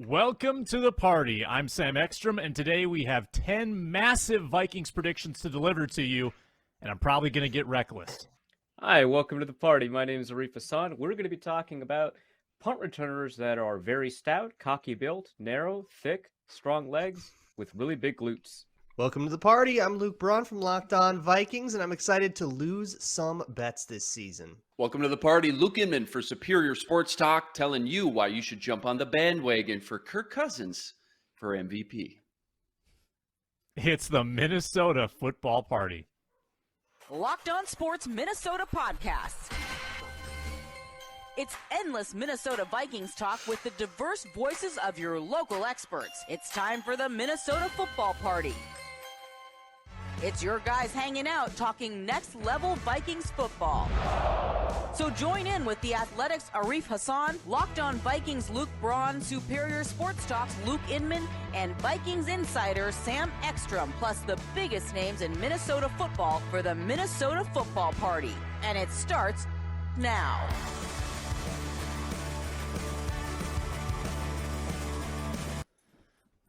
Welcome to the party. I'm Sam Ekstrom, and today we have 10 massive Vikings predictions to deliver to you, and I'm probably going to get reckless. Hi, welcome to the party. My name is Arif Hasan. We're going to be talking about punt returners that are very stout, cocky built, narrow, thick, strong legs, with really big glutes. Welcome to the party. I'm Luke Braun from Locked On Vikings, and I'm excited to lose some bets this season. Welcome to the party. Luke Inman for Superior Sports Talk, telling you why you should jump on the bandwagon for Kirk Cousins for MVP. It's the Minnesota football party. Locked On Sports Minnesota Podcasts. It's endless Minnesota Vikings talk with the diverse voices of your local experts. It's time for the Minnesota football party. It's your guys hanging out talking next-level Vikings football. So join in with the Athletics' Arif Hasan, Locked On Vikings' Luke Braun, Superior Sports Talk's Luke Inman, and Vikings insider Sam Ekstrom, plus the biggest names in Minnesota football for the Minnesota football party. And it starts now.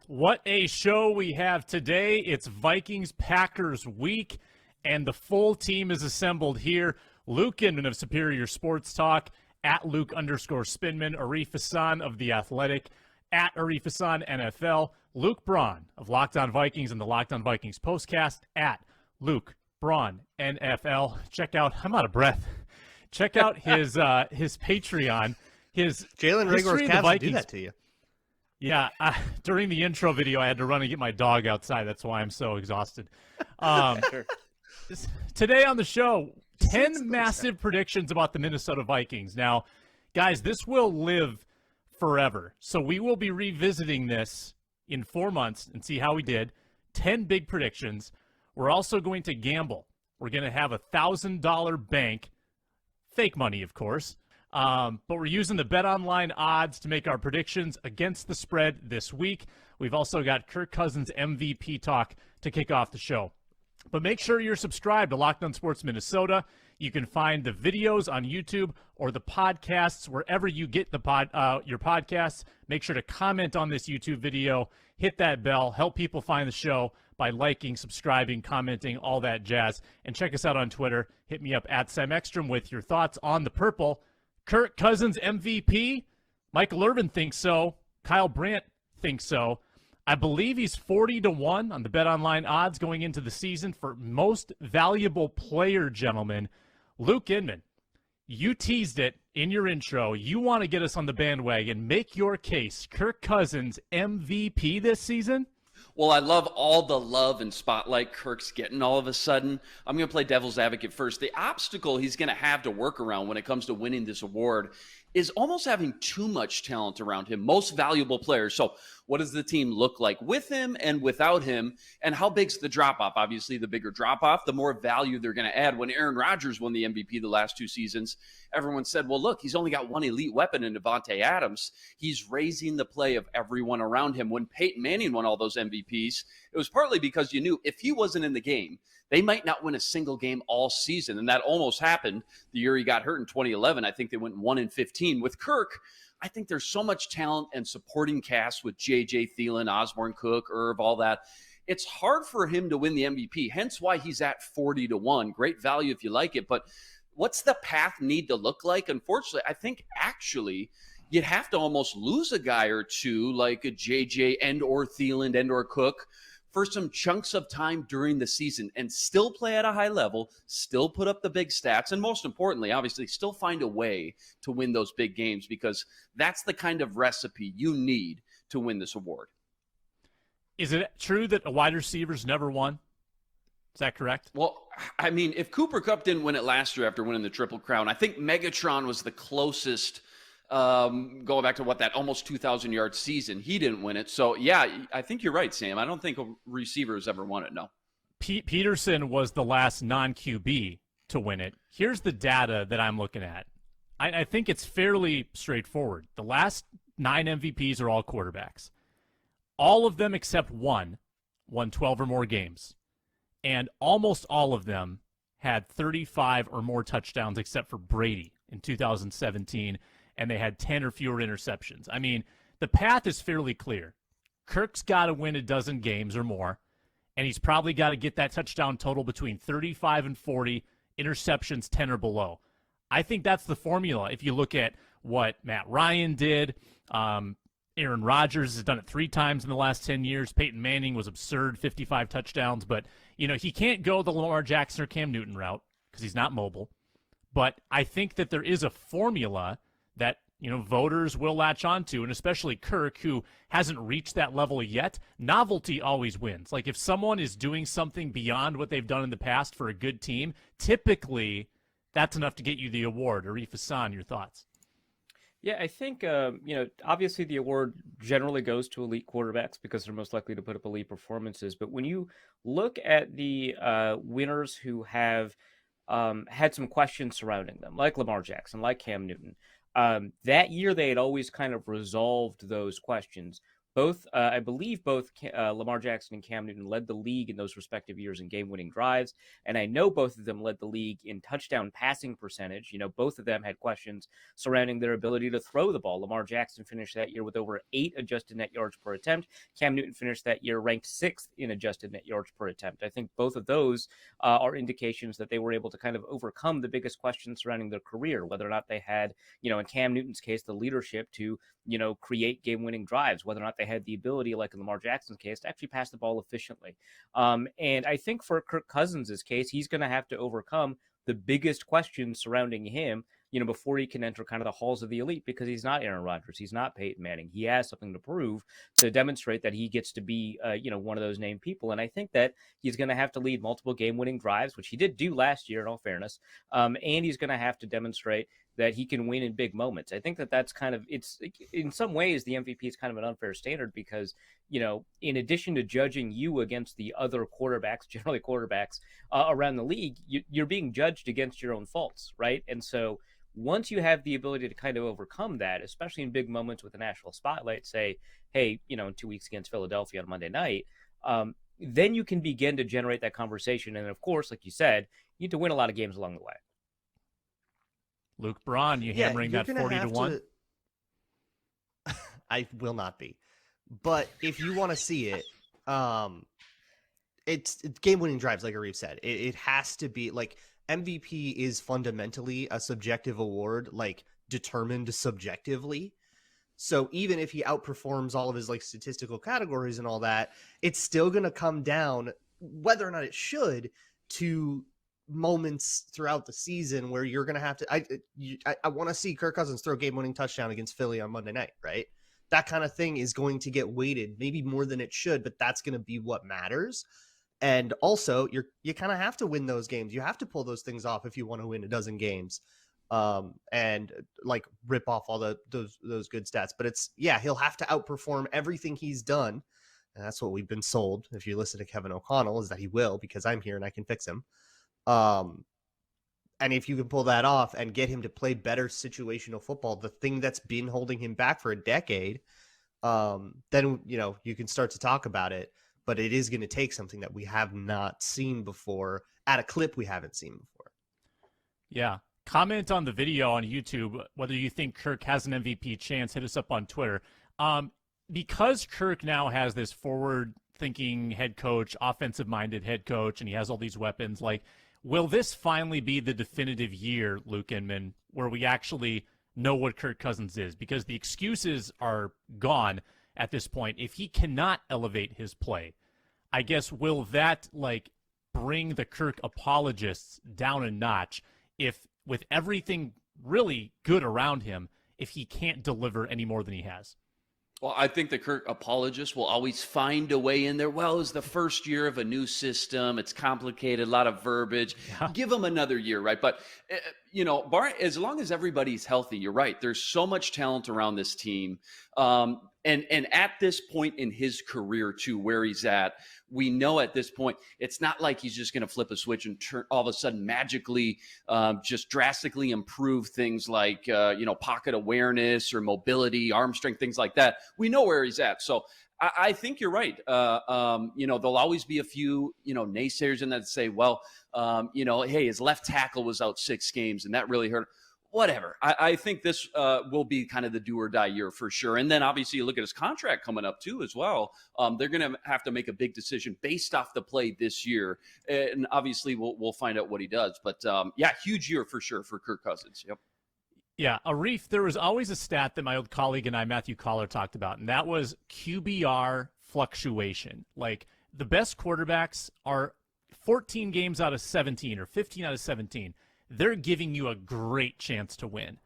What a show we have today. It's Vikings-Packers week, and the full team is assembled here. Luke Inman of Superior Sports Talk, at Luke_Spinman, Arif Hasan of The Athletic, at Arif Hasan NFL, Luke Braun of Locked On Vikings and the Locked On Vikings postcast, at Luke Braun NFL. Check out, I'm out of breath. Check out his Patreon. His Jalen Rigor's Cavs do that to you. Yeah, during the intro video, I had to run and get my dog outside. That's why I'm so exhausted. Sure. Today on the show, 10 massive predictions about the Minnesota Vikings. Now, guys, this will live forever. So we will be revisiting this in 4 months and see how we did. 10 big predictions. We're also going to gamble. We're going to have a $1,000 bank. Fake money, of course. But we're using the BetOnline odds to make our predictions against the spread this week. We've also got Kirk Cousins MVP talk to kick off the show. But make sure you're subscribed to Locked On Sports Minnesota. You can find the videos on YouTube or the podcasts wherever you get your podcasts. Make sure to comment on this YouTube video, hit that bell, help people find the show by liking, subscribing, commenting, all that jazz. And check us out on Twitter. Hit me up at Sam Ekstrom with your thoughts on the purple. Kirk Cousins MVP? Michael Irvin thinks so. Kyle Brandt thinks so. I believe he's 40-1 on the BetOnline odds going into the season for most valuable player, gentlemen. Luke Inman, you teased it in your intro. You want to get us on the bandwagon. Make your case. Kirk Cousins MVP this season? Well, I love all the love and spotlight Kirk's getting all of a sudden. I'm going to play devil's advocate first. The obstacle he's going to have to work around when it comes to winning this award is almost having too much talent around him, most valuable players. So what does the team look like with him and without him? And how big's the drop-off? Obviously, the bigger drop-off, the more value they're going to add. When Aaron Rodgers won the MVP the last 2 seasons, everyone said, well, look, he's only got one elite weapon in Devontae Adams. He's raising the play of everyone around him. When Peyton Manning won all those MVPs, it was partly because you knew if he wasn't in the game, they might not win a single game all season. And that almost happened the year he got hurt in 2011. I think they went 1-15. With Kirk, I think there's so much talent and supporting cast with J.J. Thielen, Osborne, Cook, Irv, all that. It's hard for him to win the MVP, hence why he's at 40-1. Great value if you like it. But what's the path need to look like? Unfortunately, I think actually you'd have to almost lose a guy or two like a J.J. and or Thielen and or Cook for some chunks of time during the season and still play at a high level, still put up the big stats, and most importantly, obviously, still find a way to win those big games, because that's the kind of recipe you need to win this award. Is it true that a wide receiver's never won? Is that correct? Well, I mean, if Cooper Kupp didn't win it last year after winning the Triple Crown, I think Megatron was the closest. Going back to that almost 2,000-yard season, he didn't win it. So, yeah, I think you're right, Sam. I don't think a receiver has ever won it, no. Peterson was the last non-QB to win it. Here's the data that I'm looking at. I think it's fairly straightforward. The last 9 MVPs are all quarterbacks. All of them except one won 12 or more games. And almost all of them had 35 or more touchdowns except for Brady in 2017. And they had 10 or fewer interceptions. I mean, the path is fairly clear. Kirk's got to win a dozen games or more, and he's probably got to get that touchdown total between 35 and 40, interceptions 10 or below. I think that's the formula. If you look at what Matt Ryan did, Aaron Rodgers has done it 3 times in the last 10 years. Peyton Manning was absurd, 55 touchdowns. But, he can't go the Lamar Jackson or Cam Newton route because he's not mobile. But I think that there is a formula that, voters will latch onto, and especially Kirk, who hasn't reached that level yet. Novelty always wins. Like, if someone is doing something beyond what they've done in the past for a good team, typically that's enough to get you the award. Arif Hasan, your thoughts? Yeah, I think, obviously the award generally goes to elite quarterbacks because they're most likely to put up elite performances. But when you look at the winners who have had some questions surrounding them, like Lamar Jackson, like Cam Newton, that year they had always kind of resolved those questions. I believe both Lamar Jackson and Cam Newton led the league in those respective years in game-winning drives, and I know both of them led the league in touchdown passing percentage. Both of them had questions surrounding their ability to throw the ball. Lamar Jackson finished that year with over 8 adjusted net yards per attempt. Cam Newton finished that year ranked 6th in adjusted net yards per attempt. I think both of those are indications that they were able to kind of overcome the biggest questions surrounding their career, whether or not they had, in Cam Newton's case, the leadership to, create game-winning drives, whether or not they had the ability, like in Lamar Jackson's case, to actually pass the ball efficiently. And I think for Kirk Cousins' case, he's going to have to overcome the biggest questions surrounding him, before he can enter kind of the halls of the elite, because he's not Aaron Rodgers. He's not Peyton Manning. He has something to prove to demonstrate that he gets to be, one of those named people. And I think that he's going to have to lead multiple game-winning drives, which he did do last year, in all fairness. And he's going to have to demonstrate that he can win in big moments. I think that that's kind of, it's in some ways the MVP is kind of an unfair standard because, in addition to judging you against the other quarterbacks, generally quarterbacks around the league, you're being judged against your own faults, right? And so once you have the ability to kind of overcome that, especially in big moments with a national spotlight, say, hey, in 2 weeks against Philadelphia on Monday night, then you can begin to generate that conversation. And of course, like you said, you need to win a lot of games along the way. Luke Braun, you hammering that 40-1? I will not be. But if you want to see it, it's game-winning drives, like Arif said. It has to be, like, MVP is fundamentally a subjective award, like, determined subjectively. So even if he outperforms all of his, like, statistical categories and all that, it's still going to come down, whether or not it should, to moments throughout the season where you're going to have to, I want to see Kirk Cousins throw game-winning touchdown against Philly on Monday night, right? That kind of thing is going to get weighted, maybe more than it should, but that's going to be what matters. And also, you kind of have to win those games. You have to pull those things off if you want to win a dozen games, and like rip off all those good stats. But he'll have to outperform everything he's done, and that's what we've been sold. If you listen to Kevin O'Connell, is that he will, because I'm here and I can fix him. And if you can pull that off and get him to play better situational football, the thing that's been holding him back for a decade, then, you can start to talk about it. But it is going to take something that we have not seen before at a clip we haven't seen before. Yeah. Comment on the video on YouTube whether you think Kirk has an MVP chance. Hit us up on Twitter. Because Kirk now has this forward-thinking head coach, offensive-minded head coach, and he has all these weapons, like, will this finally be the definitive year, Luke Inman, where we actually know what Kirk Cousins is? Because the excuses are gone at this point. If he cannot elevate his play, I guess, will that, like, bring the Kirk apologists down a notch if, with everything really good around him, if he can't deliver any more than he has? Well, I think the Kirk apologists will always find a way in there. Well, it's the first year of a new system. It's complicated, a lot of verbiage. Yeah. Give him another year, right? But, as long as everybody's healthy, you're right. There's so much talent around this team. And at this point in his career, too, where he's at, we know at this point, it's not like he's just going to flip a switch and all of a sudden magically just drastically improve things like, pocket awareness or mobility, arm strength, things like that. We know where he's at. So I think you're right. There'll always be a few, naysayers in that say, well, hey, his left tackle was out 6 games and that really hurt. whatever. I think this will be kind of the do or die year for sure. And then obviously you look at his contract coming up too as well. They're going to have to make a big decision based off the play this year. And obviously we'll find out what he does. But yeah, huge year for sure for Kirk Cousins. Yep. Yeah, Arif, there was always a stat that my old colleague and I, Matthew Collar, talked about, and that was QBR fluctuation. Like, the best quarterbacks are 14 games out of 17 or 15 out of 17. They're giving you a great chance to win.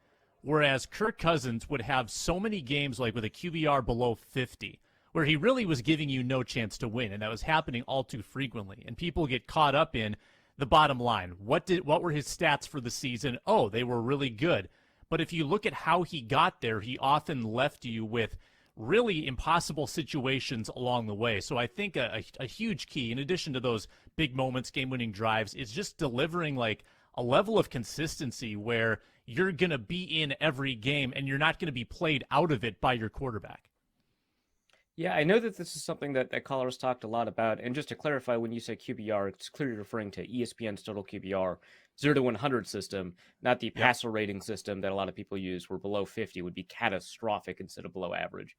Whereas Kirk Cousins would have so many games like with a QBR below 50 where he really was giving you no chance to win, and that was happening all too frequently. And people get caught up in the bottom line. What were his stats for the season? Oh, they were really good. But if you look at how he got there, he often left you with really impossible situations along the way. So I think a huge key, in addition to those big moments, game-winning drives, is just delivering like a level of consistency where you're going to be in every game and you're not going to be played out of it by your quarterback. Yeah, I know that this is something that Collar's talked a lot about. And just to clarify, when you say QBR, it's clearly referring to ESPN's total QBR 0 to 100 system, not the passer rating system that a lot of people use, where below 50 would be catastrophic instead of below average.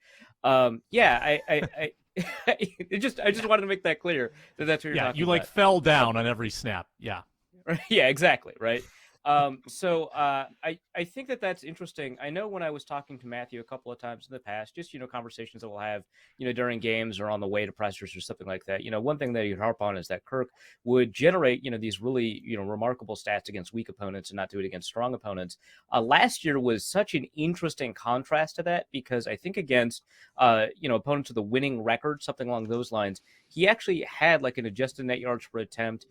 Yeah, I just wanted to make that clear that that's what you're talking about. You like fell down on every snap. Yeah. Yeah, exactly. Right. So I think that that's interesting. I know when I was talking to Matthew a couple of times in the past, just, conversations that we'll have, during games or on the way to pressers or something like that, one thing that he'd harp on is that Kirk would generate, these really, remarkable stats against weak opponents and not do it against strong opponents. Last year was such an interesting contrast to that, because I think against, opponents with a winning record, something along those lines, he actually had like an adjusted net yards per attempt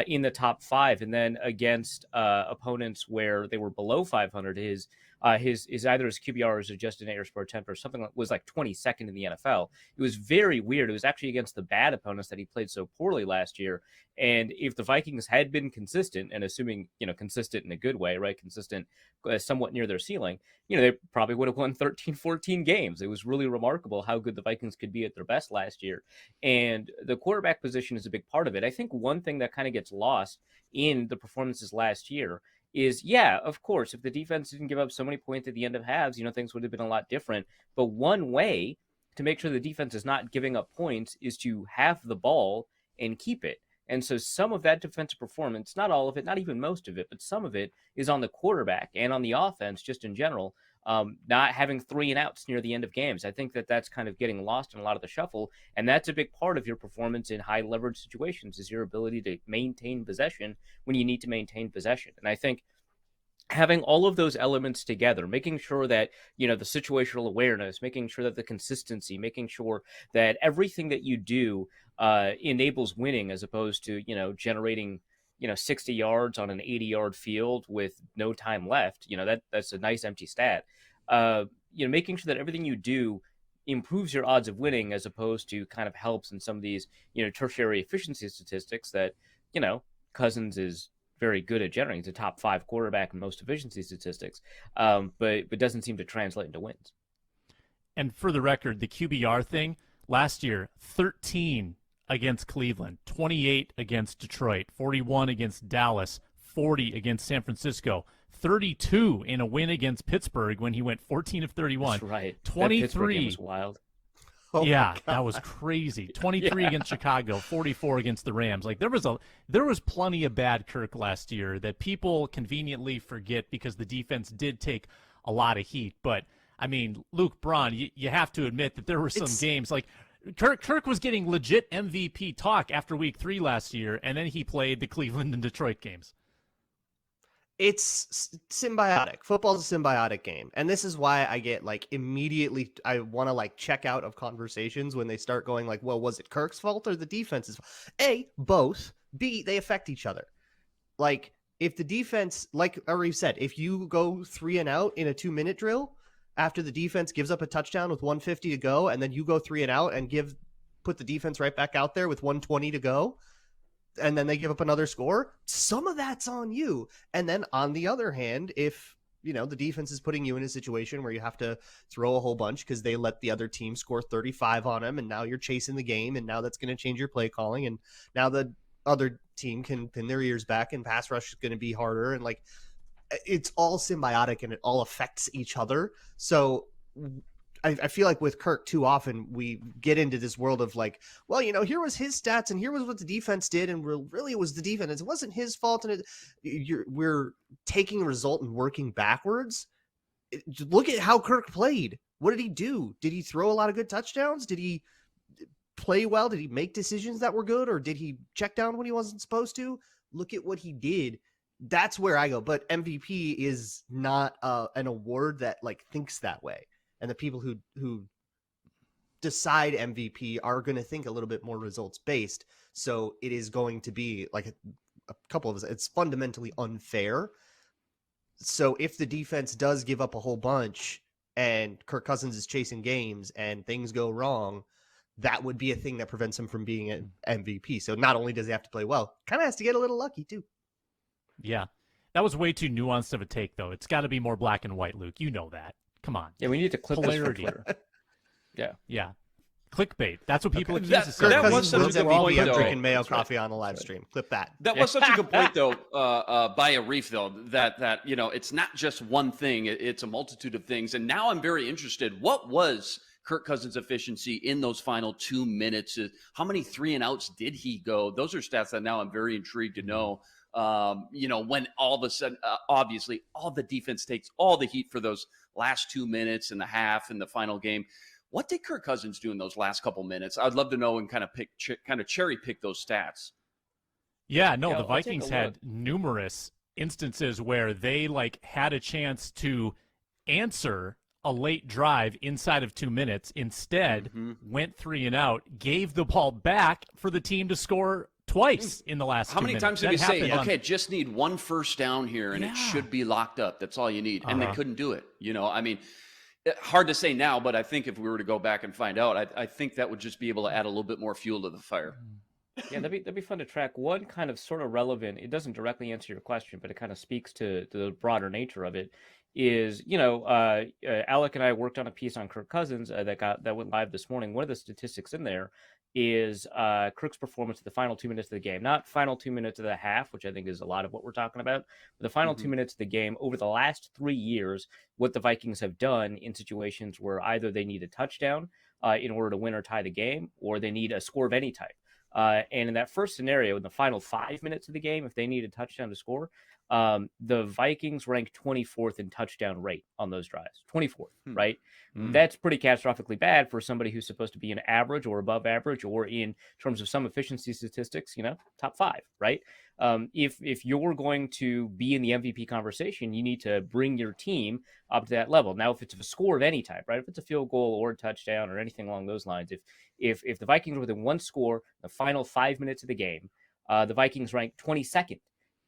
in the top 5, and then against opponents where they were below 500, his either his QBR or his adjusted net yards per attempt or something was like 22nd in the NFL. It was very weird. It was actually against the bad opponents that he played so poorly last year. And if the Vikings had been consistent, and assuming, consistent in a good way, right? Consistent, somewhat near their ceiling, they probably would have won 13, 14 games. It was really remarkable how good the Vikings could be at their best last year. And the quarterback position is a big part of it. I think one thing that kind of gets lost in the performances last year is, yeah, of course, if the defense didn't give up so many points at the end of halves, things would have been a lot different. But one way to make sure the defense is not giving up points is to have the ball and keep it. And so some of that defensive performance, not all of it, not even most of it, but some of it is on the quarterback and on the offense just in general, not having 3 and outs near the end of games. I think that that's kind of getting lost in a lot of the shuffle. And that's a big part of your performance in high leverage situations, is your ability to maintain possession when you need to maintain possession. And I think having all of those elements together, making sure that, the situational awareness, making sure that the consistency, making sure that everything that you do enables winning, as opposed to, generating, 60 yards on an 80-yard field with no time left, that's a nice empty stat. Making sure that everything you do improves your odds of winning, as opposed to kind of helps in some of these, tertiary efficiency statistics that, Cousins is very good at generating. He's a top 5 quarterback in most efficiency statistics, but doesn't seem to translate into wins. And for the record, the QBR thing, last year, 13 against Cleveland, 28 against Detroit, 41 against Dallas, 40 against San Francisco, 32 in a win against Pittsburgh when he went 14 of 31. That's right. 23. That Pittsburgh game was wild. Oh yeah, that was crazy. 23 against Chicago, 44 against the Rams. Like there was plenty of bad Kirk last year that people conveniently forget because the defense did take a lot of heat. But I mean, Luke Braun, you have to admit that there were some games like Kirk was getting legit MVP talk after week 3 last year, and then he played the Cleveland and Detroit games. It's symbiotic. Football's a symbiotic game. And this is why I get immediately, I want to check out of conversations when they start going well, was it Kirk's fault or the defense's fault? A, both. B, they affect each other. If the defense, like Arif said, if you go 3 and out in a 2-minute drill after the defense gives up a touchdown with 150 to go, and then you go 3 and out and put the defense right back out there with 120 to go, and then they give up another score, some of that's on you. And then on the other hand, if, the defense is putting you in a situation where you have to throw a whole bunch because they let the other team score 35 on them, and now you're chasing the game, and now that's going to change your play calling, and now the other team can pin their ears back and pass rush is going to be harder. And it's all symbiotic and it all affects each other. So I feel like with Kirk, too often we get into this world of like, well, here was his stats and here was what the defense did, and really it was the defense. It wasn't his fault, and we're taking a result and working backwards. Look at how Kirk played. What did he do? Did he throw a lot of good touchdowns? Did he play well? Did he make decisions that were good, or did he check down when he wasn't supposed to? Look at what he did. That's where I go. But MVP is not an award that like thinks that way. And the people who decide MVP are going to think a little bit more results based. So it is going to be like a couple of, it's fundamentally unfair. So if the defense does give up a whole bunch and Kirk Cousins is chasing games and things go wrong, that would be a thing that prevents him from being an MVP. So not only does he have to play well, kind of has to get a little lucky too. Yeah. That was way too nuanced of a take, though. It's got to be more black and white, Luke. You know that. Come on. Yeah, we need to clip Polarity. this for Twitter. Yeah. Yeah. Clickbait. That's what people accuse us Kirk of. was Cousins such a wins good MVP. point, I'm though. drinking mayo That's right. coffee on a live stream. Clip that. That was such a good point, though, by Arif, though, that it's not just one thing; it's a multitude of things. And now I'm very interested. What was Kirk Cousins' efficiency in those final 2 minutes? How many 3-and-outs did he go? Those are stats that now I'm very intrigued to know. When all of a sudden, obviously, all the defense takes all the heat for those last 2 minutes and the half in the final game. What did Kirk Cousins do in those last couple minutes? I'd love to know and kind of cherry pick those stats. Yeah, no, Yeah, the I'll take a Vikings look. had numerous instances where they had a chance to answer a late drive inside of 2 minutes. Instead, went 3-and-out, gave the ball back for the team to score twice in the last 2 How many minutes. times did That we say, happened on- okay, just need one first down here and it should be locked up. That's all you need. And they couldn't do it. Hard to say now, but I think if we were to go back and find out, I think that would just be able to add a little bit more fuel to the fire. Yeah, that'd be fun to track. One kind of sort of relevant, it doesn't directly answer your question, but it kind of speaks to the broader nature of it, is, Alec and I worked on a piece on Kirk Cousins that went live this morning. One of the statistics in there is Kirk's performance in the final 2 minutes of the game, not final 2 minutes of the half, which I think is a lot of what we're talking about, but the final 2 minutes of the game over the last 3 years, what the Vikings have done in situations where either they need a touchdown in order to win or tie the game, or they need a score of any type. And in that first scenario, in the final 5 minutes of the game, if they need a touchdown to score, the Vikings rank 24th in touchdown rate on those drives. 24th, right? That's pretty catastrophically bad for somebody who's supposed to be an average or above average, or in terms of some efficiency statistics, top 5, right? If you're going to be in the MVP conversation, you need to bring your team up to that level. Now, if it's a score of any type, right? If it's a field goal or a touchdown or anything along those lines, if the Vikings are within one score, the final 5 minutes of the game, the Vikings rank 22nd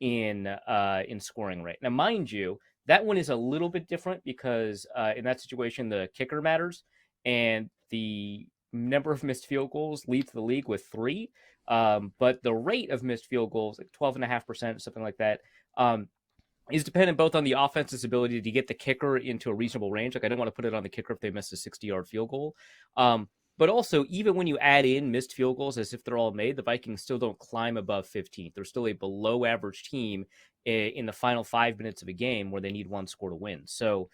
in scoring rate. Now, mind you, that one is a little bit different because in that situation, the kicker matters, and the number of missed field goals leads the league with 3. But the rate of missed field goals, like 12.5%, something like that, is dependent both on the offense's ability to get the kicker into a reasonable range. Like, I don't want to put it on the kicker if they miss a 60-yard field goal. But also, even when you add in missed field goals as if they're all made, the Vikings still don't climb above 15th. They're still a below-average team in the final 5 minutes of a game where they need one score to win. So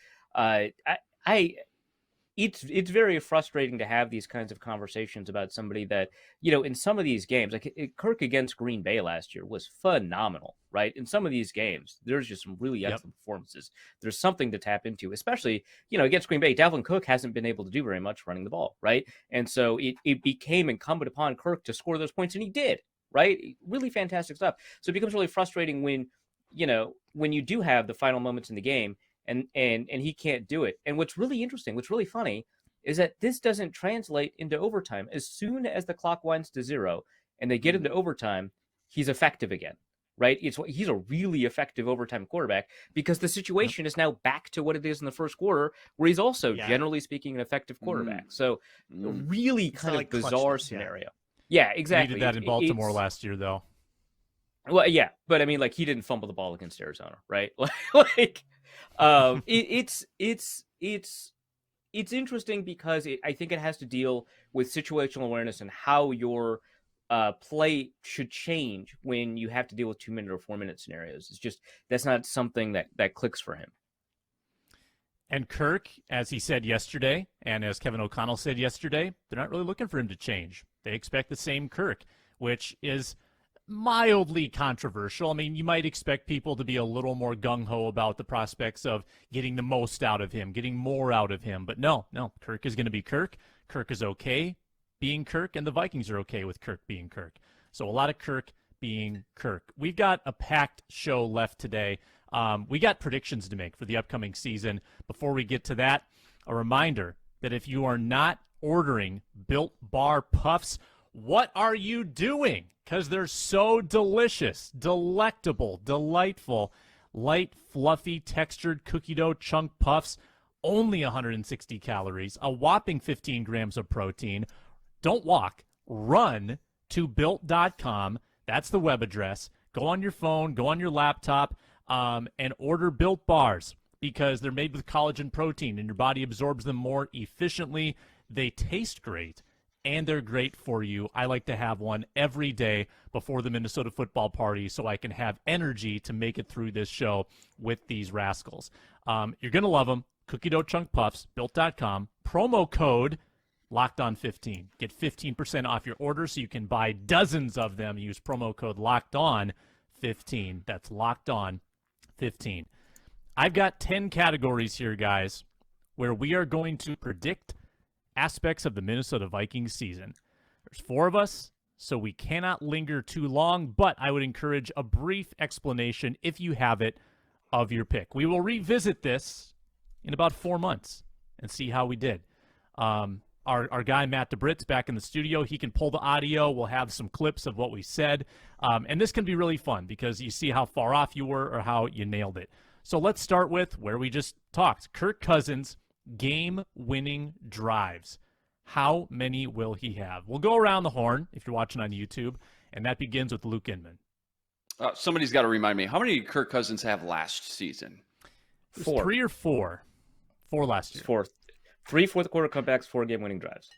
it's very frustrating to have these kinds of conversations about somebody that, in some of these games, like Kirk against Green Bay last year was phenomenal, right? In some of these games, there's just some really excellent performances. There's something to tap into, especially, against Green Bay. Dalvin Cook hasn't been able to do very much running the ball, right? And so it became incumbent upon Kirk to score those points, and he did, right? Really fantastic stuff. So it becomes really frustrating when you do have the final moments in the game and he can't do it. And what's really interesting, what's really funny, is that this doesn't translate into overtime. As soon as the clock winds to 0 and they get into overtime, he's effective again, right? He's a really effective overtime quarterback because the situation is now back to what it is in the first quarter, where he's also, generally speaking, an effective quarterback. So a really kind of bizarre scenario. Yeah, exactly. He did that in Baltimore last year, though. Well, yeah, but I mean, like, he didn't fumble the ball against Arizona, right? It's interesting because I think it has to deal with situational awareness and how you're play should change when you have to deal with 2 minute or 4 minute scenarios. It's just that's not something that clicks for him. And Kirk, as he said yesterday, and as Kevin O'Connell said yesterday, they're not really looking for him to change. They expect the same Kirk, which is mildly controversial. I mean, you might expect people to be a little more gung-ho about the prospects of getting the most out of him, getting more out of him. But no, Kirk is going to be Kirk. Kirk is okay being Kirk, and the Vikings are okay with Kirk being Kirk. So a lot of Kirk being Kirk. We've got a packed show left today. We got predictions to make for the upcoming season. Before we get to that, a reminder that if you are not ordering Built Bar Puffs, what are you doing? Because they're so delicious, delectable, delightful, light, fluffy, textured cookie dough chunk puffs, only 160 calories, a whopping 15 grams of protein. Don't walk, run to Built.com. That's the web address. Go on your phone, go on your laptop, and order Built Bars because they're made with collagen protein and your body absorbs them more efficiently. They taste great, and they're great for you. I like to have one every day before the Minnesota football party so I can have energy to make it through this show with these rascals. You're going to love them. Cookie dough chunk puffs, Built.com. Promo code LOCKEDON15. Get 15% off your order so you can buy dozens of them. Use promo code LOCKEDON15. That's LOCKEDON15. I've got 10 categories here, guys, where we are going to predict aspects of the Minnesota Vikings season. There's 4 of us, so we cannot linger too long, but I would encourage a brief explanation, if you have it, of your pick. We will revisit this in about 4 months and see how we did. Our guy, Matt DeBrit's back in the studio. He can pull the audio. We'll have some clips of what we said. And this can be really fun because you see how far off you were or how you nailed it. So let's start with where we just talked. Kirk Cousins, game-winning drives. How many will he have? We'll go around the horn if you're watching on YouTube, and that begins with Luke Inman. Somebody's got to remind me. How many did Kirk Cousins have last season? 4. 3 or 4. 4 last year. 4. 3 fourth quarter comebacks, 4 game-winning drives.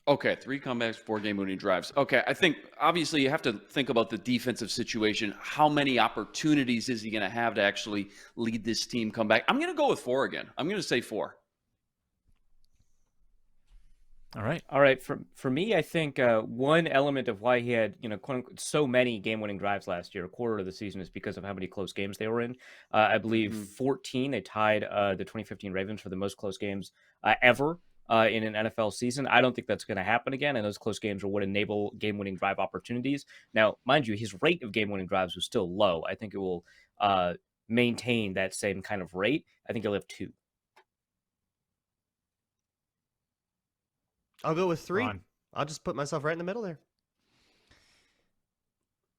Okay, 3 comebacks, 4 game-winning drives. Okay, I think obviously you have to think about the defensive situation. How many opportunities is he going to have to actually lead this team come back? I'm going to go with 4 again. I'm going to say 4. All right. For me, I think one element of why he had, quote unquote, so many game-winning drives last year, a quarter of the season, is because of how many close games they were in. I believe 14. They tied the 2015 Ravens for the most close games ever in an NFL season. I don't think that's going to happen again, and those close games are what enable game-winning drive opportunities. Now, mind you, his rate of game-winning drives was still low. I think it will maintain that same kind of rate. I think he'll have 2. I'll go with 3. Ron. I'll just put myself right in the middle there.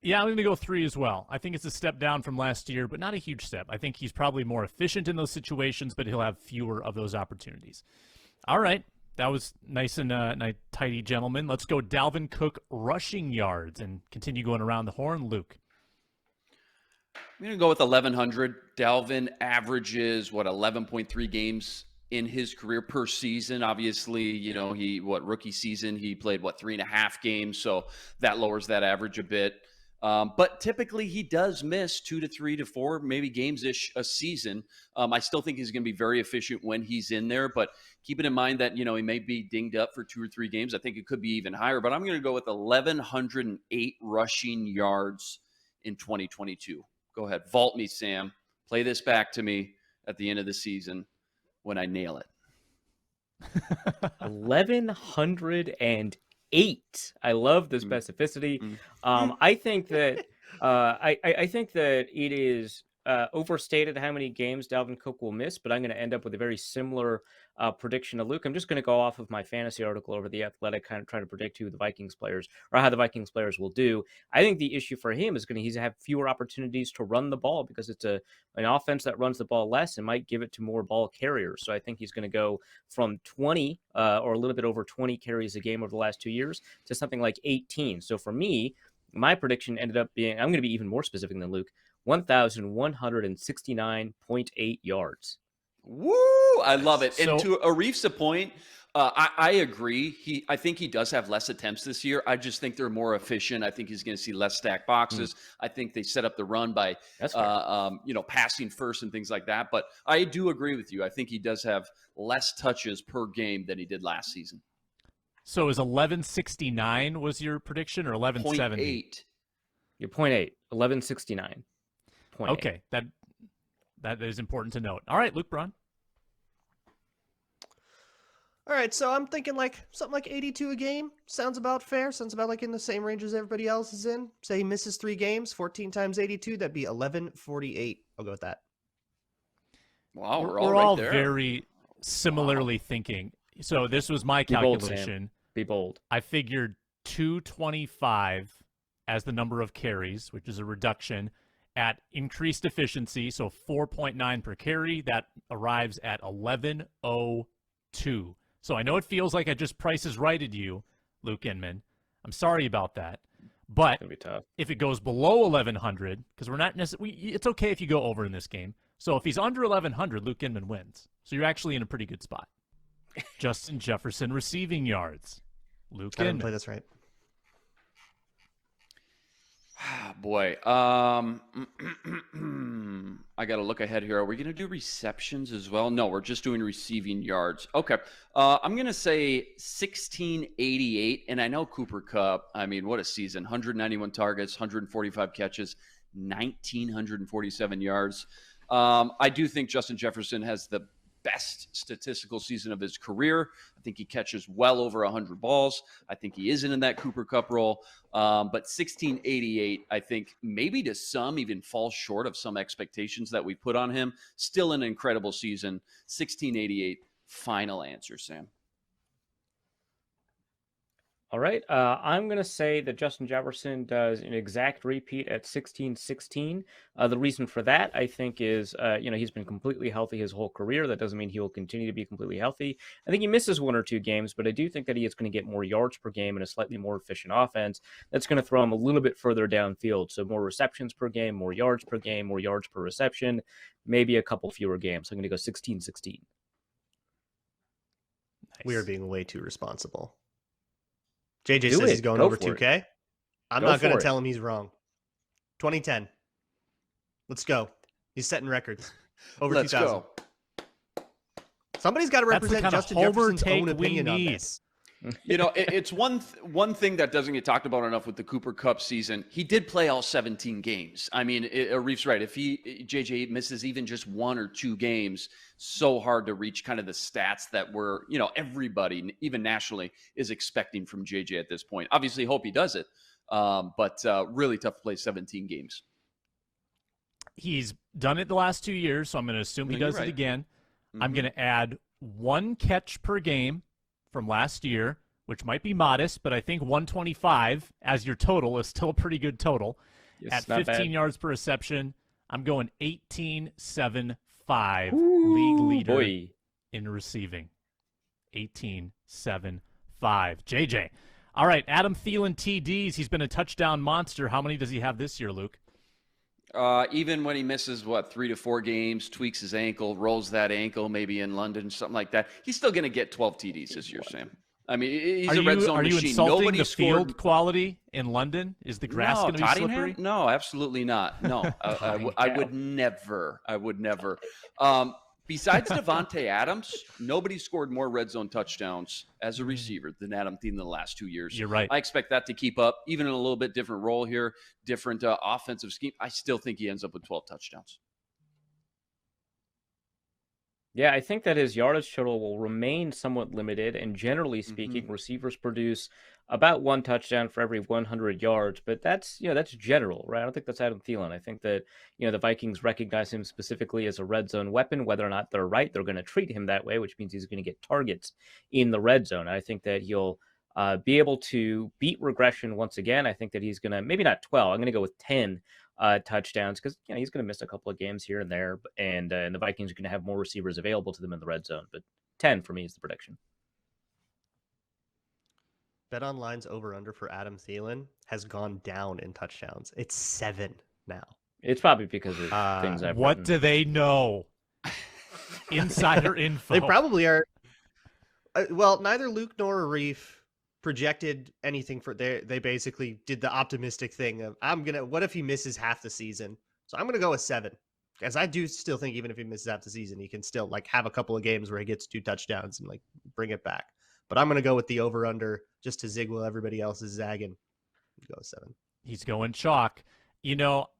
Yeah, I'm going to go 3 as well. I think it's a step down from last year, but not a huge step. I think he's probably more efficient in those situations, but he'll have fewer of those opportunities. All right. That was nice and tidy, gentlemen. Let's go Dalvin Cook rushing yards and continue going around the horn. Luke. I'm going to go with 1,100. Dalvin averages, 11.3 games in his career per season. Obviously, rookie season, he played 3.5 games. So that lowers that average a bit. But typically he does miss 2 to 3 to 4, maybe games-ish a season. I still think he's going to be very efficient when he's in there, but keeping in mind that, he may be dinged up for 2 or 3 games. I think it could be even higher, but I'm going to go with 1,108 rushing yards in 2022. Go ahead. Vault me, Sam. Play this back to me at the end of the season when I nail it. 1,108. I love the specificity. I think that I think that it is overstated how many games Dalvin Cook will miss, but I'm going to end up with a very similar prediction to Luke. I'm just going to go off of my fantasy article over The Athletic, kind of trying to predict who the Vikings players or how the Vikings players will do. I think the issue for him is he's have fewer opportunities to run the ball because it's an offense that runs the ball less and might give it to more ball carriers. So I think he's going to go from 20 or a little bit over 20 carries a game over the last 2 years to something like 18. So for me, my prediction ended up being, I'm going to be even more specific than Luke, 1,169.8 yards. Woo! I love it. So, and to Arif's point, I agree. I think he does have less attempts this year. I just think they're more efficient. I think he's going to see less stacked boxes. I think they set up the run by, passing first and things like that. But I do agree with you. I think he does have less touches per game than he did last season. So is 1169 was your prediction, or 1170? 0.8. Your 0.8, 1169. Okay, that is important to note. All right, Luke Braun. All right, so I'm thinking like something like 82 a game. Sounds about fair. Sounds about like in the same range as everybody else is in. Say he misses 3 games, 14 times 82, that'd be 1148. I'll go with that. Wow, We're all right all there. very similarly thinking. So this was my Be bold, calculation. Sam. Be bold. I figured 225 as the number of carries, which is a reduction at increased efficiency, so 4.9 per carry. That arrives at 1102. So I know it feels like I just prices righted you, Luke Inman. I'm sorry about that. But It's going to be tough. if it goes below 1100, because we're not necessarily, it's okay if you go over in this game. So if he's under 1100, Luke Inman wins. So you're actually in a pretty good spot. Justin Jefferson receiving yards. Luke I didn't Inman. play this right. Boy, I got to look ahead here. Are we going to do receptions as well? No, we're just doing receiving yards. Okay. I'm going to say 1688. And I know Cooper Kupp, I mean, what a season. 191 targets, 145 catches, 1,947 yards. I do think Justin Jefferson has the best statistical season of his career. I think he catches well over 100 balls. I think he isn't in that Cooper Kupp role. But 1688, I think maybe to some even falls short of some expectations that we put on him. Still an incredible season. 1688, final answer, Sam. All right. I'm going to say that Justin Jefferson does an exact repeat at 16-16. The reason for that, I think, is, he's been completely healthy his whole career. That doesn't mean he will continue to be completely healthy. I think he misses 1 or 2 games, but I do think that he is going to get more yards per game and a slightly more efficient offense. That's going to throw him a little bit further downfield. So more receptions per game, more yards per game, more yards per reception, maybe a couple fewer games. So I'm going to go 16-16. Nice. We are being way too responsible. JJ Do says it. he's going Go over for it. 2K. I'm Go not going for to it. tell him he's wrong. 2010. Let's go. He's setting records. Over Let's 2,000. go. Somebody's got to That's the represent kind of Justin homer Jefferson's take own we opinion on need. this. You know, it's one thing that doesn't get talked about enough with the Cooper Kupp season. He did play all 17 games. I mean, Arif's right. If JJ misses even just 1 or 2 games, so hard to reach kind of the stats that we're, everybody, even nationally, is expecting from JJ at this point. Obviously, hope he does it, but really tough to play 17 games. He's done it the last 2 years, so I'm going to assume he No, you're does it right. again. Mm-hmm. I'm going to add 1 catch per game from last year, which might be modest, but I think 125 as your total is still a pretty good total. Yes, At not 15 bad. yards per reception, I'm going 18.75. League leader Boy. in receiving. 18.75. JJ. All right, Adam Thielen Tds. He's been a touchdown monster. How many does he have this year, Luke? Even when he misses, 3 to 4 games, tweaks his ankle, rolls that ankle, maybe in London, something like that, he's still going to get 12 TDs this year, Sam. I mean, he's a red zone Are you machine. insulting Nobody the scored. field quality in London? Is the grass going to be Tottenham? slippery? No, absolutely not. No, I would never. I would never. Besides Devontae Adams, nobody scored more red zone touchdowns as a receiver than Adam Thielen in the last 2 years. You're right. I expect that to keep up, even in a little bit different role here, different offensive scheme. I still think he ends up with 12 touchdowns. Yeah, I think that his yardage total will remain somewhat limited, and generally speaking, receivers produce about 1 touchdown for every 100 yards. But that's general, right? I don't think that's Adam Thielen. I think that the Vikings recognize him specifically as a red zone weapon. Whether or not they're right, they're going to treat him that way, which means he's going to get targets in the red zone. I think that he'll be able to beat regression once again. I think that he's going to maybe not 12. I'm going to go with 10. Touchdowns because he's going to miss a couple of games here and there, and the Vikings are going to have more receivers available to them in the red zone. But 10 for me is the prediction. BetOnline's over-under for Adam Thielen has gone down in touchdowns. It's 7 now. It's probably because of things I've What written. do they know? Insider info. They probably are. Well, neither Luke nor Arif projected anything for they basically did the optimistic thing of what if he misses half the season? So I'm gonna go with 7. Because I do still think even if he misses half the season, he can still like have a couple of games where he gets 2 touchdowns and like bring it back. But I'm gonna go with the over under just to zig while everybody else is zagging. Go with 7. He's going chalk.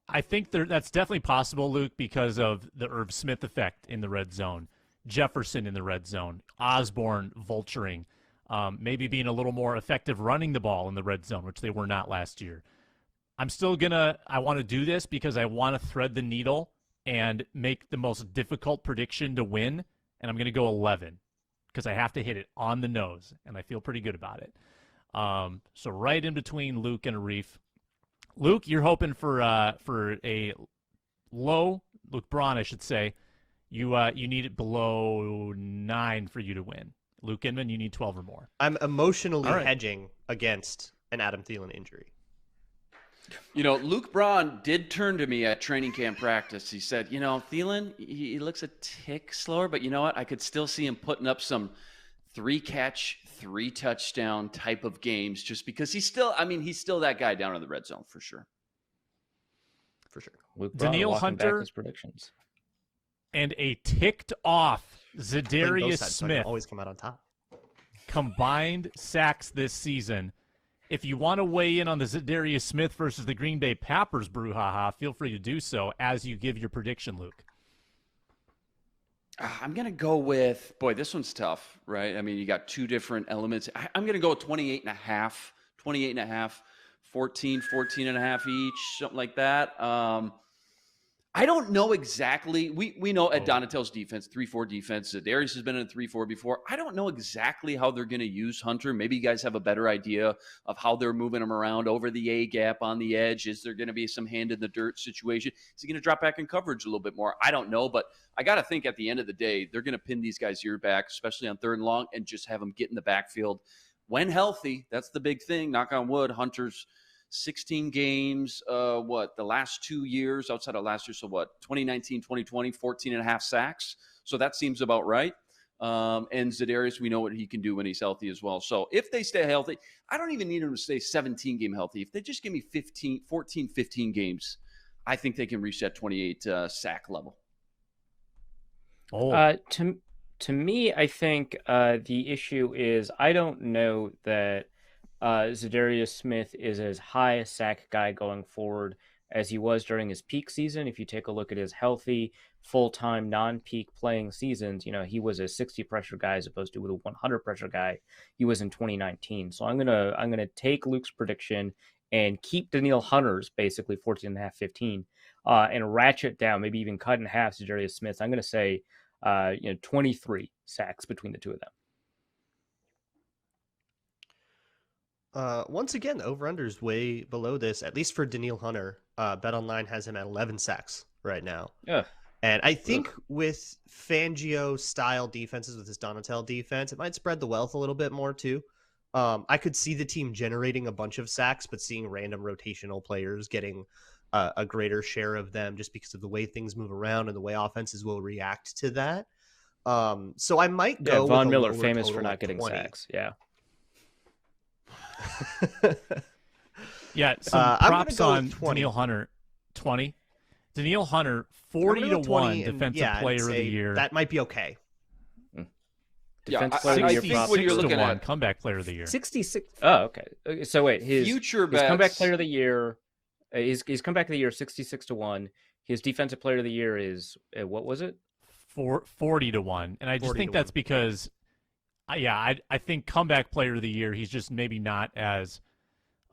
I think that's definitely possible, Luke, because of the Irv Smith effect in the red zone, Jefferson in the red zone, Osborne vulturing, maybe being a little more effective running the ball in the red zone, which they were not last year. I want to do this because I want to thread the needle and make the most difficult prediction to win, and I'm going to go 11 because I have to hit it on the nose, and I feel pretty good about it. So right in between Luke and Arif. Luke, you're hoping for a low, Luke Braun, I should say. You need it below 9 for you to win. Luke Inman, you need 12 or more. I'm emotionally hedging against an Adam Thielen injury. Luke Braun did turn to me at training camp practice. He said, Thielen, he looks a tick slower, but you know what? I could still see him putting up some 3-catch, 3-touchdown type of games just because he's still that guy down in the red zone for sure. For sure. Luke Danielle Hunter his predictions. And a ticked off Za'Darius Smith always come out on top. Combined sacks this season. If you want to weigh in on the Za'Darius Smith versus the Green Bay Packers brouhaha, feel free to do so as you give your prediction, Luke. I'm going to go with, this one's tough, right? I mean, you got 2 different elements. I'm going to go with 28.5, 14 and a half each, something like that. I don't know exactly. We know Ed Donatel's defense, 3-4 defense. Za'Darius has been in a 3-4 before. I don't know exactly how they're going to use Hunter. Maybe you guys have a better idea of how they're moving him around over the A-gap on the edge. Is there going to be some hand in the dirt situation? Is he going to drop back in coverage a little bit more? I don't know, but I got to think at the end of the day, they're going to pin these guys' ear back, especially on 3rd and long, and just have them get in the backfield when healthy. That's the big thing. Knock on wood. Hunter's 16 games, the last 2 years outside of last year. So 2019, 2020, 14 and a half sacks. So that seems about right. And Za'Darius, we know what he can do when he's healthy as well. So if they stay healthy, I don't even need him to stay 17 game healthy. If they just give me 14, 15 games, I think they can reach that 28 sack level. To me, I think the issue is I don't know that Za'Darius Smith is as high a sack guy going forward as he was during his peak season. If you take a look at his healthy, full-time, non-peak playing seasons, he was a 60 pressure guy as opposed to a 100 pressure guy he was in 2019. So I'm gonna take Luke's prediction and keep Danielle Hunter's basically 14.5, 15, and ratchet down, maybe even cut in half Za'Darius Smith. I'm gonna say 23 sacks between the two of them. Once again, the over-under is way below this, at least for Danielle Hunter. BetOnline has him at 11 sacks right now. Yeah. And I think with Fangio-style defenses, with his Donatel defense, it might spread the wealth a little bit more, too. I could see the team generating a bunch of sacks, but seeing random rotational players getting a greater share of them just because of the way things move around and the way offenses will react to that. So I might go Von with Miller, famous for not getting 20. sacks. Yeah. Yeah, some props on Danielle Hunter. 20. Danielle Hunter, 40-1 defensive player of the year. That might be okay. Defensive player of the year. I think what you're looking at, comeback player of the year. 66. Oh, okay. So wait, his comeback player of the year. His comeback of the year 66-1. His defensive player of the year is what was it? 40-1, and I just think that's because. I think comeback player of the year, he's just maybe not as,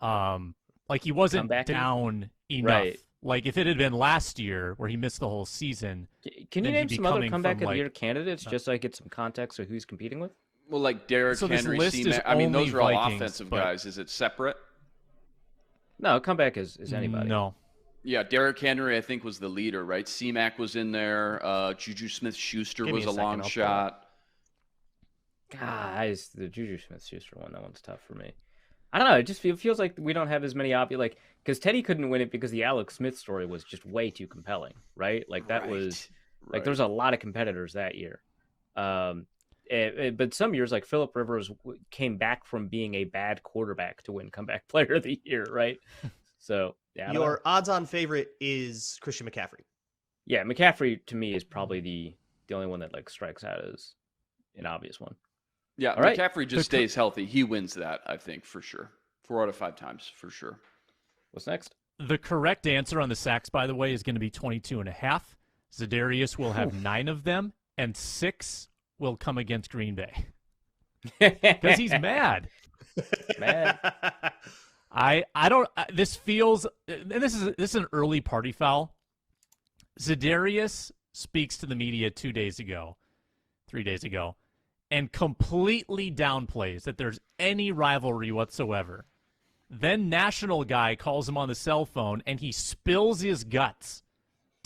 he wasn't down enough. Right. Like if it had been last year where he missed the whole season. Can you name some other comeback of the year candidates just so I get some context of who he's competing with? Well, like Derrick Henry, C-Mac. I mean, those are all offensive guys. Is it separate? No, comeback is anybody. No. Yeah, Derrick Henry, I think, was the leader, right? C-Mac was in there. Juju Smith-Schuster was a long shot. God, the Juju Smith-Schuster one, that one's tough for me. I don't know. It just feels like we don't have as many options. Because Teddy couldn't win it because the Alex Smith story was just way too compelling, right? There was a lot of competitors that year. And But some years, like Phillip Rivers came back from being a bad quarterback to win comeback player of the year, right? So yeah. Your odds-on favorite is Christian McCaffrey. Yeah, McCaffrey to me is probably the only one that like strikes out as an obvious one. Yeah, All right. McCaffrey just stays healthy. He wins that, I think, for sure. 4 out of 5 times, for sure. What's next? The correct answer on the sacks, by the way, is going to be 22.5. Za'Darius will have 9 of them, and 6 will come against Green Bay. Because he's mad. Mad. I don't. This feels, and this is an early party foul. Za'Darius speaks to the media 3 days ago, and completely downplays that there's any rivalry whatsoever. Then national guy calls him on the cell phone, and he spills his guts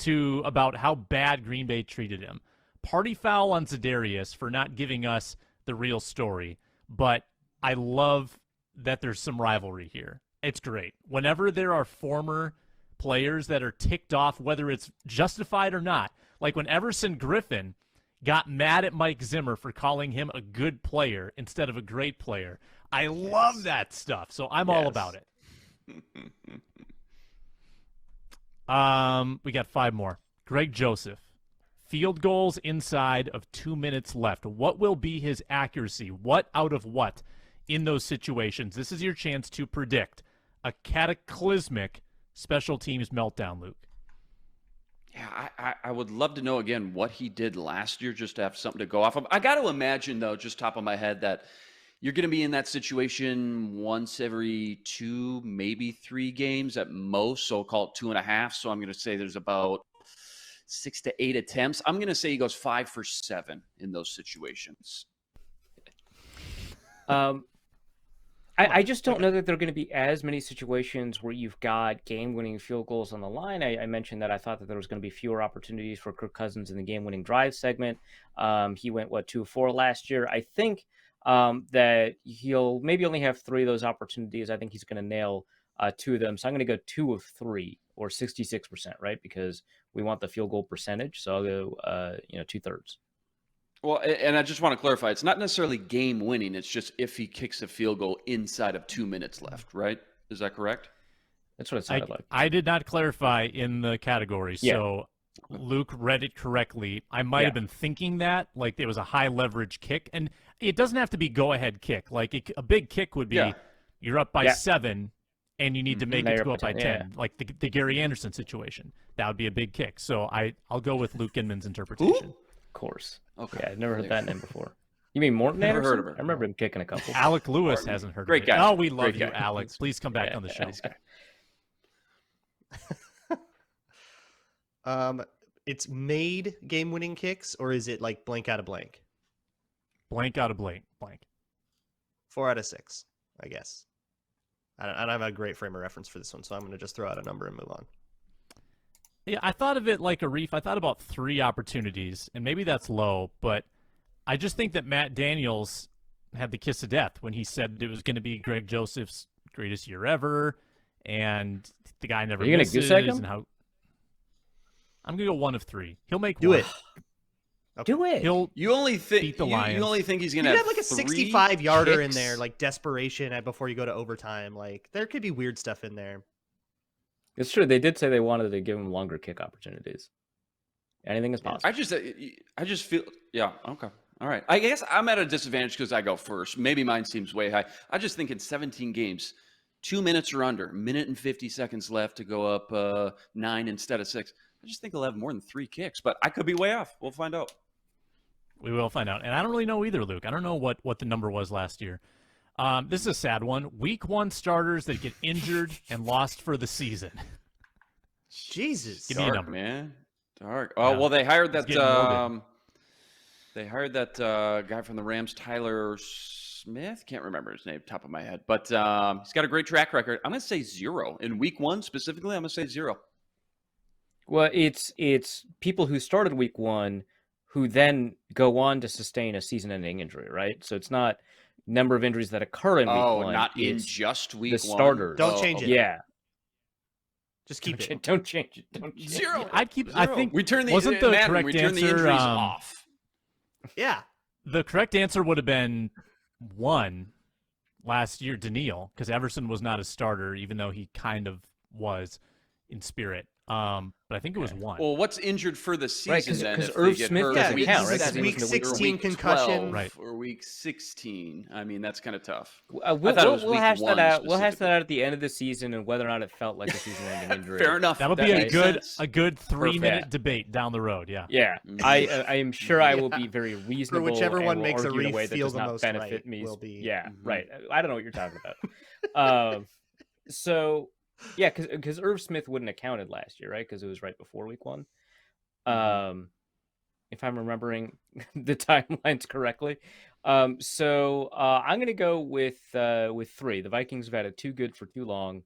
about how bad Green Bay treated him. Party foul on Za'Darius for not giving us the real story, but I love that there's some rivalry here. It's great. Whenever there are former players that are ticked off, whether it's justified or not, like when Everson Griffin got mad at Mike Zimmer for calling him a good player instead of a great player. I love that stuff, so I'm all about it. We got 5 more. Greg Joseph. Field goals inside of 2 minutes left. What will be his accuracy? What out of what in those situations? This is your chance to predict a cataclysmic special teams meltdown, Luke. Yeah, I would love to know, again, what he did last year just to have something to go off of. I got to imagine, though, just top of my head, that you're going to be in that situation once every 2, maybe 3 games at most, so call it 2.5. So I'm going to say there's about 6 to 8 attempts. I'm going to say he goes 5 for 7 in those situations. I just don't know that there are going to be as many situations where you've got game-winning field goals on the line. I mentioned that I thought that there was going to be fewer opportunities for Kirk Cousins in the game-winning drive segment. He went, 2-4 last year. I think that he'll maybe only have 3 of those opportunities. I think he's going to nail 2 of them. So I'm going to go 2 of 3, or 66%, right? Because we want the field goal percentage. So I'll go, 2/3. Well, and I just want to clarify, it's not necessarily game winning. It's just if he kicks a field goal inside of 2 minutes left, right? Is that correct? That's what it sounded like. I did not clarify in the category, so Luke read it correctly. I might have been thinking that, like it was a high leverage kick, and it doesn't have to be go ahead kick. Like a big kick would be you're up by 7 and you need to make it to go up by 10, like the Gary Anderson situation. That would be a big kick. So I'll go with Luke Inman's interpretation. Of course. Okay. Yeah, I've never heard that name before. You mean Morton Never Anderson? heard of her. I remember him kicking a couple. Alec Lewis hasn't heard Great of it. guy. Oh, we love Great you, guy. Alex. Please come back on the show. Nice guy. It's made game-winning kicks, or is it like blank out of blank? Blank out of blank. 4 out of 6, I guess. I don't have a great frame of reference for this one, so I'm going to just throw out a number and move on. Yeah, I thought of it like Arif. I thought about 3 opportunities, and maybe that's low, but I just think that Matt Daniels had the kiss of death when he said it was going to be Greg Joseph's greatest year ever, and the guy never misses. Are you going to goose egg him? I'm going to go 1 of 3. He'll make Do one. it. Okay. Do it. You only think beat the Lions. You only think he's going You to have have like a 3 65-yarder in kicks? there, like desperation before you go to overtime. Like there could be weird stuff in there. It's true. They did say they wanted to give him longer kick opportunities. Anything is possible. I just feel, okay. All right. I guess I'm at a disadvantage because I go first. Maybe mine seems way high. I just think in 17 games, 2 minutes or under, 1 minute and 50 seconds left to go up 9 instead of 6. I just think he'll have more than 3 kicks, but I could be way off. We'll find out. We will find out. And I don't really know either, Luke. I don't know what the number was last year. This is a sad one. Week 1 starters that get injured and lost for the season. Jesus. Give me a Dark, number. man. Dark. Oh, Yeah. well, they hired that getting morbid. guy from the Rams, Tyler Smith. Can't remember his name top of my head, but he's got a great track record. I'm going to say 0 in week 1 specifically. I'm going to say 0. Well, it's people who started week 1 who then go on to sustain a season-ending injury, right? So it's not number of injuries that occur in week 1. Not in it's just week 1. the starters. Don't change it. Yeah. Just keep it. Don't change it. Don't change 0. it. I think we turn the wasn't the Madden, correct we turn the answer, injuries off. Yeah. The correct answer would have been 1 last year, Daniil, because Everson was not a starter, even though he kind of was in spirit. But I think it was 1. Well, what's injured for the season Right, then? because if Irv they get Smith hurt doesn't week count, right? This Because is he week wasn't a 16 week concussion. 12 Right. or week 16. I mean, that's kind of tough. We'll, I thought it was we'll week hash that 1 out. We'll hash that specifically. out at the end of the season and whether or not it felt like a season-ending injury. Fair enough. That'll That be makes a good 3-minute Perfect. debate down the road. Yeah. Yeah, Mhm. I am sure I will be very reasonable. whichever and one will makes argue in a Arif way that feel does the not most benefit right me. will be- Yeah, Mhm. right. I don't know what you're talking about. So yeah, because Irv Smith wouldn't have counted last year, right? Because it was right before week 1. If I'm remembering the timelines correctly. So I'm going to go with 3. The Vikings have had it too good for too long.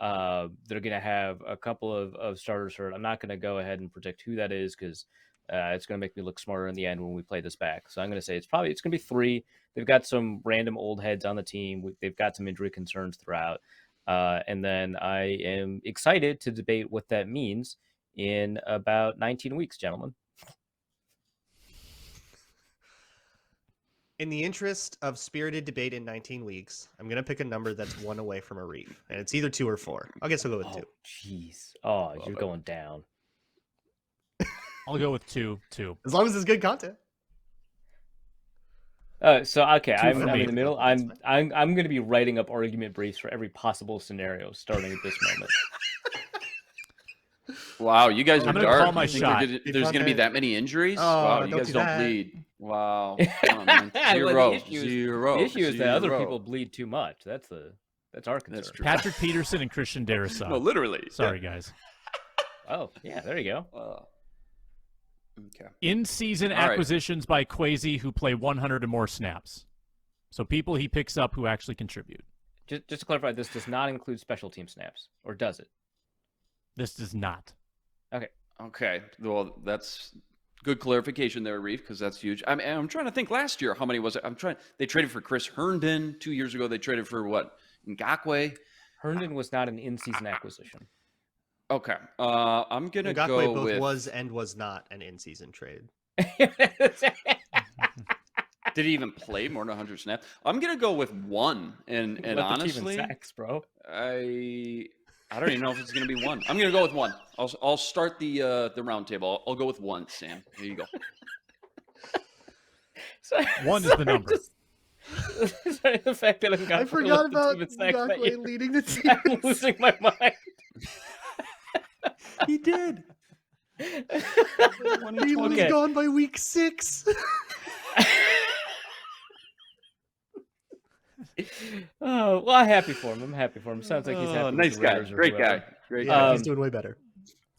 They're going to have a couple of starters hurt. I'm not going to go ahead and predict who that is because it's going to make me look smarter in the end when we play this back. So I'm going to say it's going to be 3. They've got some random old heads on the team. They've got some injury concerns throughout. And then I am excited to debate what that means in about 19 weeks, gentlemen. In the interest of spirited debate in 19 weeks, I'm going to pick a number that's 1 away from Arif, and it's either 2 or 4. I guess I'll go with 2. Jeez. Oh, you're going down. I'll go with 2. As long as it's good content. So okay, 2 I'm for in me. the middle. That's I'm going to be writing up argument briefs for every possible scenario starting at this moment. Wow, you guys are I'm gonna dark. call my You think shot. there's going to be that many injuries? Oh, Wow, you don't guys do don't that. bleed. Wow. Come on, man. Well, Zero. the issue is- Zero. The issue is that other Zero. people bleed too much. That's our concern. That's true. Patrick Peterson and Christian Darrisaw. No, literally. Sorry, guys. Oh yeah, there you go. Okay. In-season All right. acquisitions by Kwesi who play 100 or more snaps. So people he picks up who actually contribute. Just to clarify, this does not include special team snaps, or does it? This does not. Okay. Well, that's good clarification there, Reef, because that's huge. I'm trying to think last year, how many was it? They traded for Chris Herndon 2 years ago. They traded for what? Ngakwe? Herndon was not an in-season acquisition. Okay. I'm going to Ngakwe go both with... was and was not an in-season trade. Did he even play more than 100 snaps? I'm going to go with 1. And Let the team in honestly, sacks, bro. I don't even know if it's going to be 1. I'm going to go with 1. I'll start the round table. I'll go with 1, Sam. Here you go. So- 1 is the number. Sorry, the fact that I'm I forgot about Ngakwe leading the team. I'm losing my mind. He did. He was Okay. gone by week 6. Oh, well, I'm happy for him. Sounds like he's happy. with Nice the guy. Raiders or Great whoever. guy. Great Yeah, guy. he's doing way better.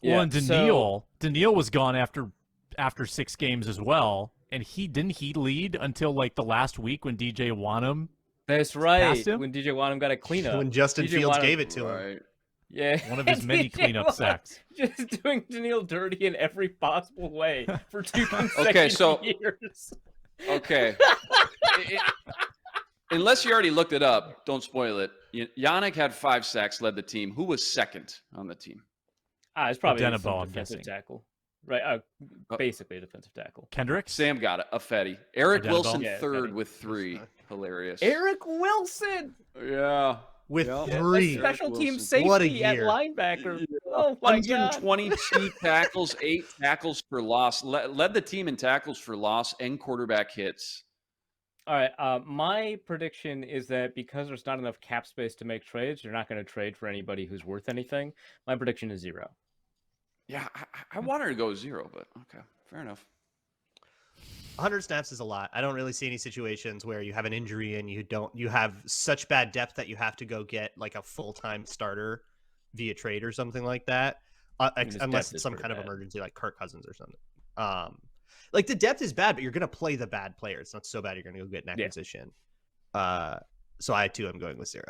Well, and so- Daniil was gone after 6 games as well, and he lead until like the last week when DJ Wanham. That's right. Passed him? When DJ Wanham got a cleanup. When Justin DJ Fields Wanham- gave it to him. Right. Yeah. One of his many DJ cleanup Wanham sacks. Just doing Daniil dirty in every possible way for 2 consecutive Okay, so- years. Okay. Unless you already looked it up, don't spoil it. Yannick had 5 sacks, led the team. Who was second on the team? It's probably Odenabo, some I'm defensive guessing. tackle. Right. Basically a defensive tackle. Kendricks? Sam got it. Fetty. Eric Odenabo? Wilson Yeah, third Fetty. with 3. Hilarious. Eric Wilson, Yeah. With Yeah. a 3. special team Wilson. What a safety at year. linebacker. Oh my god. 122 tackles, 8 tackles for loss. Led the team in tackles for loss and quarterback hits. All right. My prediction is that because there's not enough cap space to make trades, you're not going to trade for anybody who's worth anything. My prediction is 0. Yeah, I wanted to go 0, but okay, fair enough. 100 snaps is a lot. I don't really see any situations where you have an injury and you have such bad depth that you have to go get like a full-time starter via trade or something like that. his Unless depth it's is some pretty kind of bad. emergency like Kirk Cousins or something. Like the depth is bad, but you're going to play the bad player. It's not so bad you're going to go get an Yeah. acquisition. So I too am going with 0.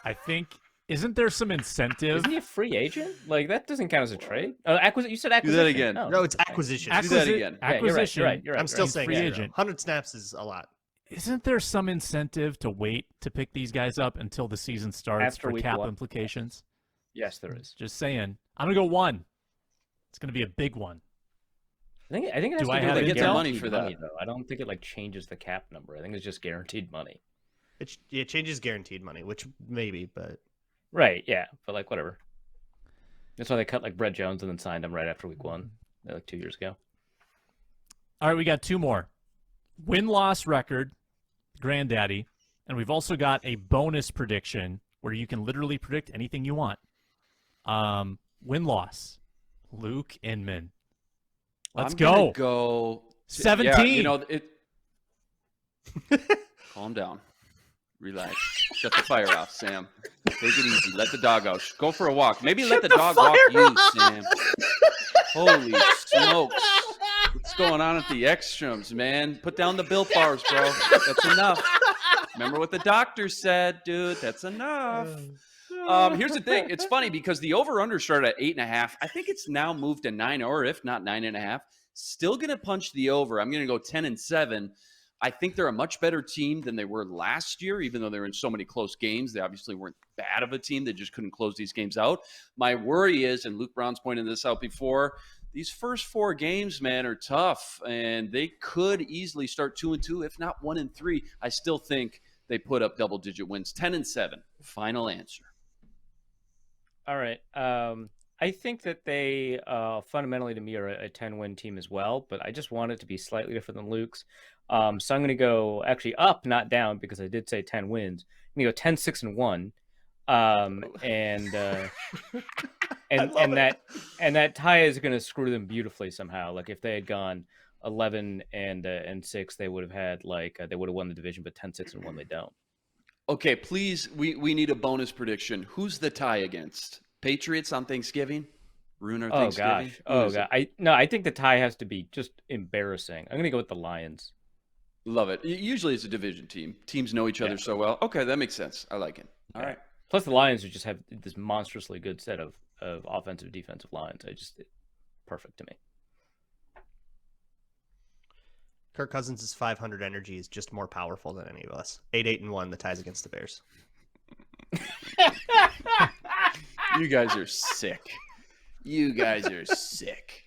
I think, isn't there some incentive? Isn't he a free agent? Like that doesn't count as a trade. You said acquisition. that again. Oh, No, it's okay. acquisition. Do that again. Yeah, you're right. Acquisition. You're right. You're right. I'm still He's saying free 0. agent. 100 snaps is a lot. Isn't there some incentive to wait to pick these guys up until the season starts After for week cap 1. implications? Yes, there is. Just saying. I'm going to go 1. It's going to be a big one. I think it has Do to I do have with intel? like Get money guaranteed for that. money, though. I don't think it like changes the cap number. I think it's just guaranteed money. It changes guaranteed money, which maybe, but Right, yeah, but like whatever. That's why they cut like Brett Jones and then signed him right after week 1, like 2 years ago. All right, we got 2 more. Win-loss record, granddaddy, and we've also got a bonus prediction where you can literally predict anything you want. Win-loss, Luke Inman. Let's I'm gonna go. Go 17. Yeah, you know it. Calm down. Relax. Shut the fire off, Sam. Take it easy. Let the dog out. Go for a walk. Maybe let the dog walk you, Sam. Holy smokes. What's going on at the Ekstroms, man? Put down the Built Bars, bro. That's enough. Remember what the doctor said, dude. That's enough. Here's the thing. It's funny because the over-under started at 8.5. I think it's now moved to 9, or if not 9.5. Still going to punch the over. I'm going to go 10-7. I think they're a much better team than they were last year, even though they were in so many close games. They obviously weren't bad of a team. They just couldn't close these games out. My worry is, and Luke Brown's pointed this out before, these first 4 games, man, are tough, and they could easily start 2-2, if not 1-3. I still think they put up double-digit wins. 10-7. Final answer. All right. I think that they fundamentally to me are a 10-win team as well, but I just want it to be slightly different than Luke's. So I'm going to go actually up, not down, because I did say 10 wins. I'm going to go 10-6-1. And that tie is going to screw them beautifully somehow. Like if they had gone 11-6, they would have had they would have won the division, but 10-6-1 they don't. Okay, please, we need a bonus prediction. Who's the tie against? Patriots on Thanksgiving? Ruin our Thanksgiving? Oh gosh. I think the tie has to be just embarrassing. I'm going to go with the Lions. Love it. Usually it's a division team. Teams know each other so well. Okay, that makes sense. I like it. All right. Plus the Lions just have this monstrously good set of offensive defensive lines. Perfect to me. Kirk Cousins' 500 energy is just more powerful than any of us. 8-1, the ties against the Bears. You guys are sick. You guys are sick.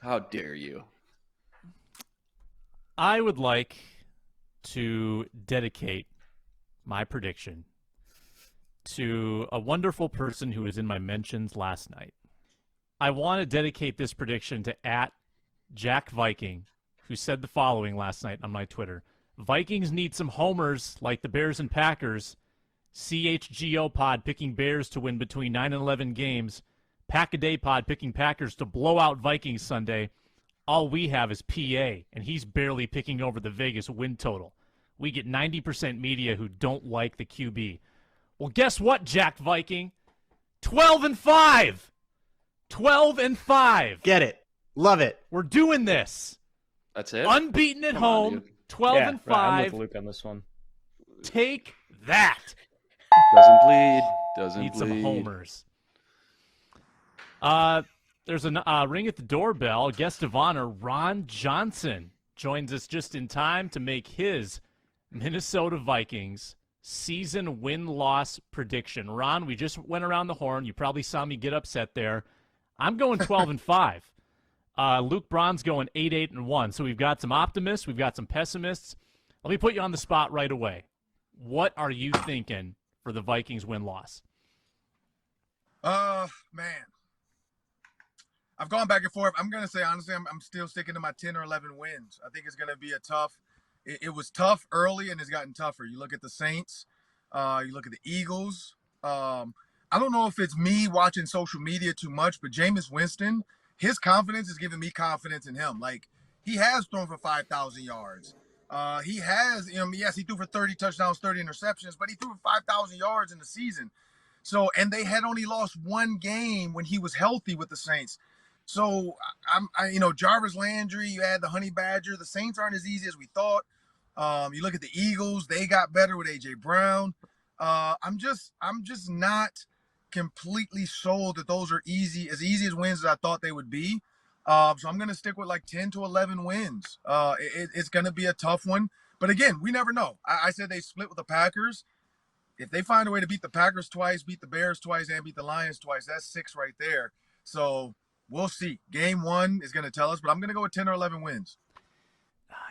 How dare you? I would like to dedicate my prediction to a wonderful person who was in my mentions last night. I want to dedicate this prediction to @JackViking, who said the following last night on my Twitter. Vikings need some homers like the Bears and Packers. CHGO pod picking Bears to win between 9 and 11 games. Pack-a-day pod picking Packers to blow out Vikings Sunday. All we have is PA, and he's barely picking over the Vegas win total. We get 90% media who don't like the QB. Well, guess what, Jack Viking? 12-5. 12-5. Get it. Love it. We're doing this. That's it? Unbeaten at Come on, home. dude. 12-5. I'm with Luke on this one. Take that. Doesn't bleed. Doesn't Need bleed. some homers. There's a ring at the doorbell. Guest of honor, Ron Johnson, joins us just in time to make his Minnesota Vikings season win-loss prediction. Ron, we just went around the horn. You probably saw me get upset there. I'm going 12-5. Luke Braun's going 8-1. So we've got some optimists. We've got some pessimists. Let me put you on the spot right away. What are you thinking for the Vikings win-loss? Man. I've gone back and forth. I'm going to say, honestly, I'm still sticking to my 10 or 11 wins. I think it's going to be a tough – it was tough early, and it's gotten tougher. You look at the Saints. You look at the Eagles. I don't know if it's me watching social media too much, but Jameis Winston, his confidence is giving me confidence in him. Like, he has thrown for 5,000 yards. He has – yes, he threw for 30 touchdowns, 30 interceptions, but he threw for 5,000 yards in the season. So, and they had only lost one game when he was healthy with the Saints. So, Jarvis Landry, you add the Honey Badger. The Saints aren't as easy as we thought. You look at the Eagles; they got better with A.J. Brown. I'm just not completely sold that those are easy as wins as I thought they would be. So I'm going to stick with like 10 to 11 wins. It's going to be a tough one, but again, we never know. I said they split with the Packers. If they find a way to beat the Packers twice, beat the Bears twice, and beat the Lions twice, that's 6 right there. So we'll see. Game 1 is going to tell us, but I'm going to go with 10 or 11 wins.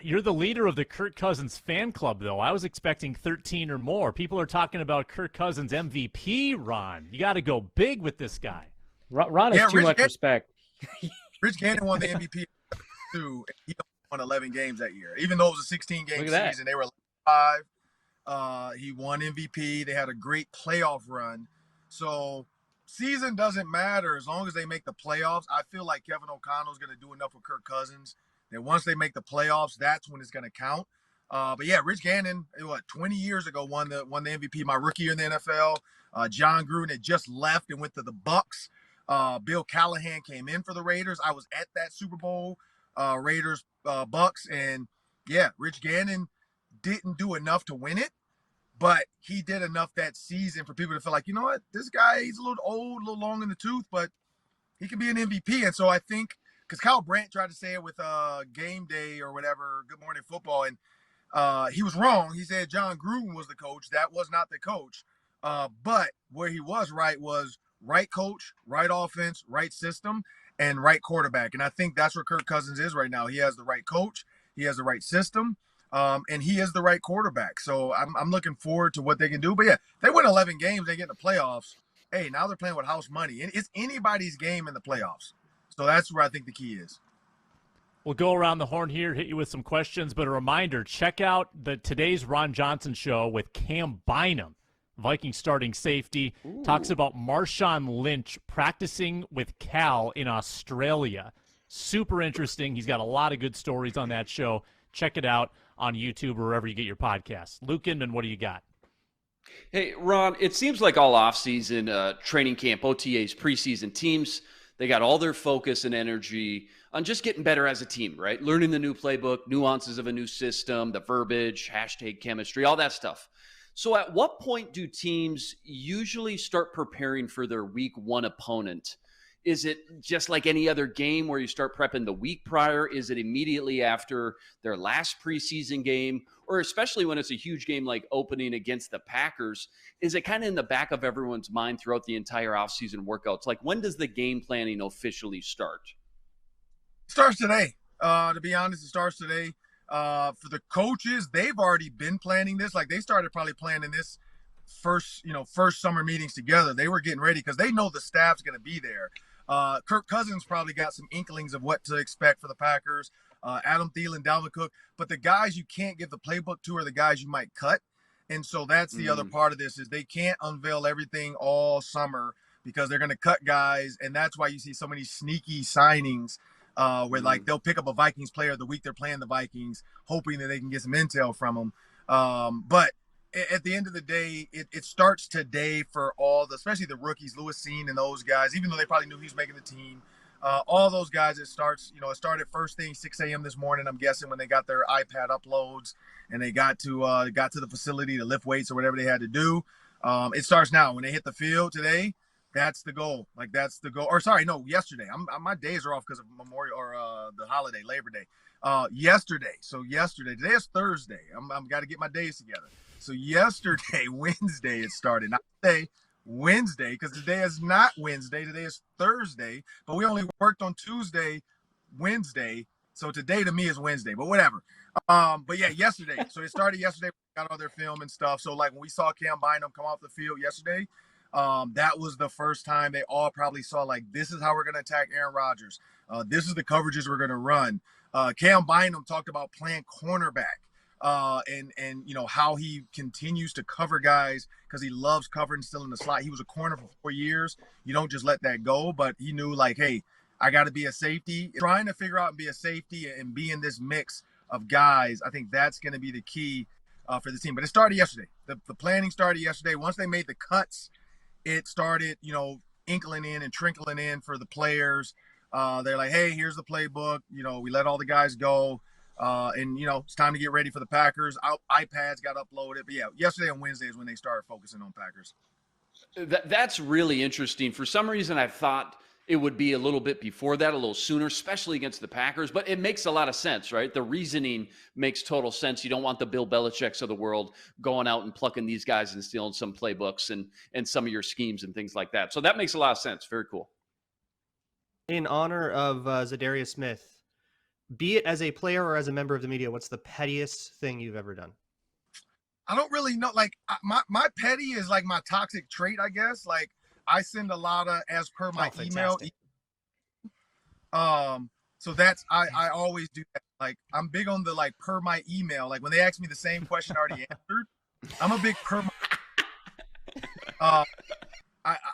You're the leader of the Kirk Cousins fan club, though. I was expecting 13 or more. People are talking about Kirk Cousins MVP, Ron. You got to go big with this guy. Ron has too much respect. Rich Gannon won the MVP too. He won 11 games that year, even though it was a 16-game season. They were 5. He won MVP. They had a great playoff run. So season doesn't matter as long as they make the playoffs. I feel like Kevin O'Connell's going to do enough with Kirk Cousins that once they make the playoffs, that's when it's going to count. But yeah, Rich Gannon, 20 years ago won the MVP. My rookie year in the NFL. John Gruden had just left and went to the Bucks. Bill Callahan came in for the Raiders. I was at that Super Bowl, Raiders Bucks, and yeah, Rich Gannon didn't do enough to win it, but he did enough that season for people to feel like, you know what, this guy, he's a little old, a little long in the tooth, but he can be an MVP. And so I think, because Kyle Brandt tried to say it with Game Day or whatever, Good Morning Football, and he was wrong. He said John Gruden was the coach. That was not the coach. But where he was right was right coach, right offense, right system, and right quarterback. And I think that's where Kirk Cousins is right now. He has the right coach, he has the right system, and he is the right quarterback. So I'm looking forward to what they can do. But yeah, they win 11 games, they get in the playoffs. Hey, now they're playing with house money. And it's anybody's game in the playoffs. So that's where I think the key is. We'll go around the horn here, hit you with some questions, but a reminder, check out today's Ron Johnson show with Cam Bynum, Vikings starting safety. Ooh. Talks about Marshawn Lynch practicing with Cal in Australia. Super interesting. He's got a lot of good stories on that show. Check it out on YouTube or wherever you get your podcasts. Luke Inman, what do you got? Hey, Ron, it seems like all offseason, training camp, OTAs, preseason teams, they got all their focus and energy on just getting better as a team, right? Learning the new playbook, nuances of a new system, the verbiage, hashtag chemistry, all that stuff. So at what point do teams usually start preparing for their week 1 opponent? Is it just like any other game where you start prepping the week prior? Is it immediately after their last preseason game? Or especially when it's a huge game like opening against the Packers, is it kind of in the back of everyone's mind throughout the entire offseason workouts? Like, when does the game planning officially start? It starts today. To be honest, it starts today. For the coaches, they've already been planning this. Like, they started probably planning this first summer meetings together. They were getting ready because they know the staff's going to be there. Kirk Cousins probably got some inklings of what to expect for the Packers. Adam Thielen, Dalvin Cook. But the guys you can't give the playbook to are the guys you might cut. And so that's the other part of this is they can't unveil everything all summer because they're going to cut guys. And that's why you see so many sneaky signings where like they'll pick up a Vikings player the week they're playing the Vikings, hoping that they can get some intel from them. But at the end of the day, it starts today for all especially the rookies, Lewis Seen and those guys, even though they probably knew he was making the team. All those guys, it started first thing 6 a.m. this morning, I'm guessing, when they got their iPad uploads and they got to the facility to lift weights or whatever they had to do. It starts now. When they hit the field today, that's the goal. Like, that's the goal. Or sorry, no, yesterday. My days are off because of Memorial or the holiday, Labor Day. Yesterday. So yesterday. Today is Thursday. I'm got to get my days together. So yesterday, Wednesday, it started. Not today, Wednesday, because today is not Wednesday. Today is Thursday. But we only worked on Tuesday, Wednesday. So today to me is Wednesday. But whatever. But yeah, yesterday. So it started yesterday. We got all their film and stuff. So like when we saw Cam Bynum come off the field yesterday, that was the first time they all probably saw, like, this is how we're going to attack Aaron Rodgers. This is the coverages we're going to run. Cam Bynum talked about playing cornerback and how he continues to cover guys because he loves covering still in the slot. He was a corner for 4 years. You don't just let that go, but he knew, like, hey, I got to be a safety. Trying to figure out and be a safety and be in this mix of guys, I think that's going to be the key for the team. But it started yesterday. The planning started yesterday. Once they made the cuts, it started, inkling in and trickling in for the players. They're like, hey, here's the playbook. We let all the guys go. And it's time to get ready for the Packers. iPads got uploaded. But yeah, yesterday and Wednesday is when they started focusing on Packers. That's really interesting. For some reason, I thought it would be a little bit before that, a little sooner, especially against the Packers. But it makes a lot of sense, right? The reasoning makes total sense. You don't want the Bill Belichick's of the world going out and plucking these guys and stealing some playbooks and some of your schemes and things like that. So that makes a lot of sense. Very cool. In honor of Za'Darius Smith, be it as a player or as a member of the media, what's the pettiest thing you've ever done? I don't really know. Like my petty is like my toxic trait, I guess. Like I send a lot of as per my email. So that's I always do that. Like I'm big on the like per my email. Like when they ask me the same question I already answered, I'm a big per my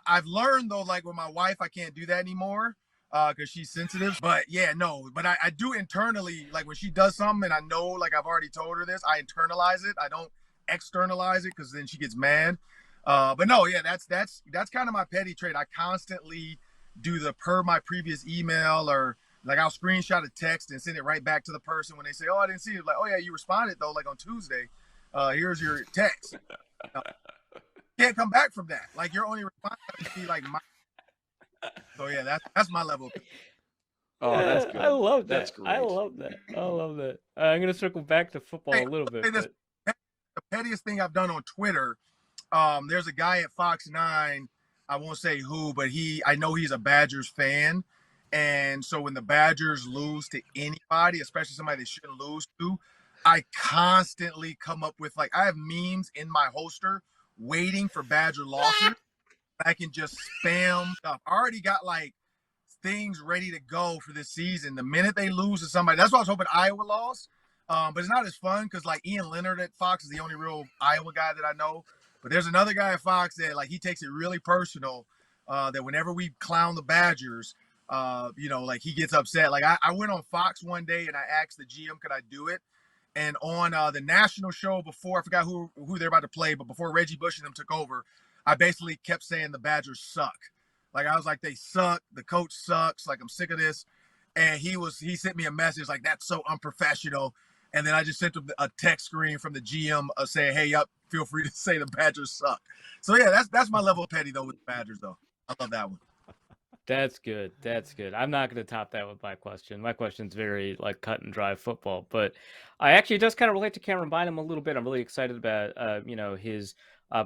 I've learned though, like with my wife, I can't do that anymore because she's sensitive. But yeah, no, but I do internally, like when she does something and I know, like I've already told her this, I internalize it. I don't externalize it because then she gets mad. But no, yeah, that's kind of my petty trait. I constantly do the per my previous email, or like I'll screenshot a text and send it right back to the person when they say, "Oh, I didn't see it." Like, "Oh yeah, you responded though, like on Tuesday. Here's your text." Can't come back from that. Like your only response has to be like my. So yeah, that's my level. Oh, that's good. I love that. That's great. I love that. I love that. I'm gonna circle back to football a little bit. The pettiest thing I've done on Twitter. There's a guy at Fox 9. I won't say who, but I know he's a Badgers fan. And so when the Badgers lose to anybody, especially somebody they shouldn't lose to, I constantly come up with, like, I have memes in my holster waiting for Badger losses. I can just spam stuff. I already got like things ready to go for this season. The minute they lose to somebody, that's why I was hoping Iowa lost. But it's not as fun because like Ian Leonard at Fox is the only real Iowa guy that I know. But there's another guy at Fox that like he takes it really personal. That whenever we clown the Badgers, like he gets upset. Like I went on Fox one day and I asked the GM, could I do it? And on the national show before, I forgot who they're about to play, but before Reggie Bush and them took over, I basically kept saying the Badgers suck. Like I was like, they suck. The coach sucks. Like I'm sick of this. And he sent me a message like, that's so unprofessional. And then I just sent him a text screen from the GM saying, hey, yep, feel free to say the Badgers suck. So yeah, that's my level of petty though with the Badgers though. I love that one. That's good. That's good. I'm not going to top that with my question. My question's very like cut and dry football, but I actually does kind of relate to Cameron Bynum a little bit. I'm really excited about his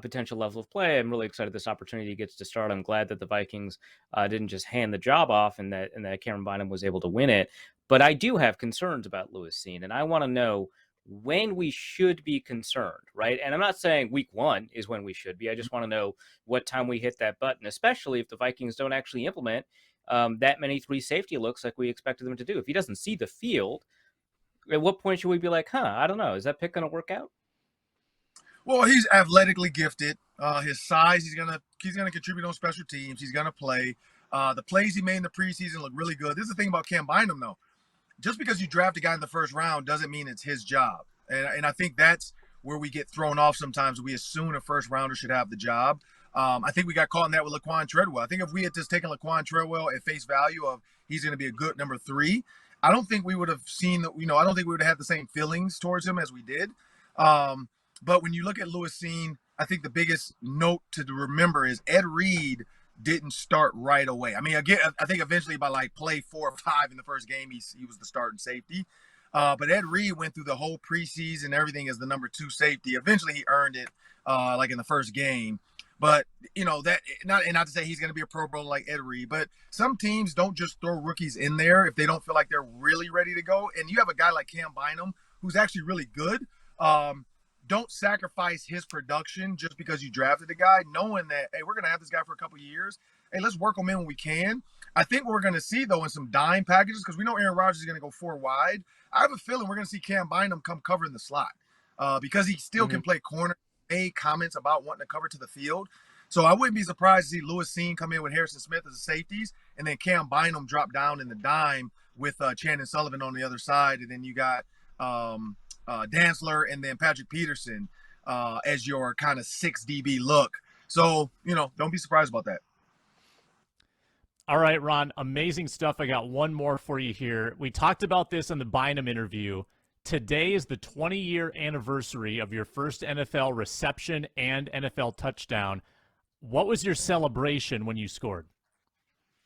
potential level of play. I'm really excited this opportunity gets to start. I'm glad that the Vikings didn't just hand the job off and that Cameron Bynum was able to win it. But I do have concerns about Lewis Cine, and I want to know when we should be concerned, right? And I'm not saying week 1 is when we should be. I just want to know what time we hit that button, especially if the Vikings don't actually implement that many 3 safety looks like we expected them to do. If he doesn't see the field, at what point should we be like, I don't know, is that pick going to work out? Well, he's athletically gifted. His size, he's gonna contribute on special teams. He's gonna play. The plays he made in the preseason look really good. This is the thing about Cam Bynum, though. Just because you draft a guy in the first round doesn't mean it's his job. And I think that's where we get thrown off sometimes. We assume a first rounder should have the job. I think we got caught in that with Laquan Treadwell. I think if we had just taken Laquan Treadwell at face value of he's going to be a good number 3, I don't think we would have seen, I don't think we would have had the same feelings towards him as we did. But when you look at Lewis Cine, I think the biggest note to remember is Ed Reed didn't start right away. I mean, again, I think eventually by like play 4 or 5 in the first game, he was the starting safety. But Ed Reed went through the whole preseason and everything as the number 2 safety. Eventually, he earned it, like in the first game. But that not to say he's going to be a Pro Bowler like Ed Reed, but some teams don't just throw rookies in there if they don't feel like they're really ready to go. And you have a guy like Cam Bynum who's actually really good. Don't sacrifice his production just because you drafted a guy, knowing that, hey, we're going to have this guy for a couple of years. Hey, let's work him in when we can. I think what we're going to see, though, in some dime packages, because we know Aaron Rodgers is going to go 4 wide. I have a feeling we're going to see Cam Bynum come cover in the slot because he still can play corner, made comments about wanting to cover to the field. So I wouldn't be surprised to see Lewis Cine come in with Harrison Smith as the safeties and then Cam Bynum drop down in the dime with Chandon Sullivan on the other side. And then you got Dantzler and then Patrick Peterson as your kind of 6 DB look. So, don't be surprised about that. All right, Ron, amazing stuff. I got one more for you here. We talked about this in the Bynum interview. Today is the 20-year anniversary of your first NFL reception and NFL touchdown. What was your celebration when you scored?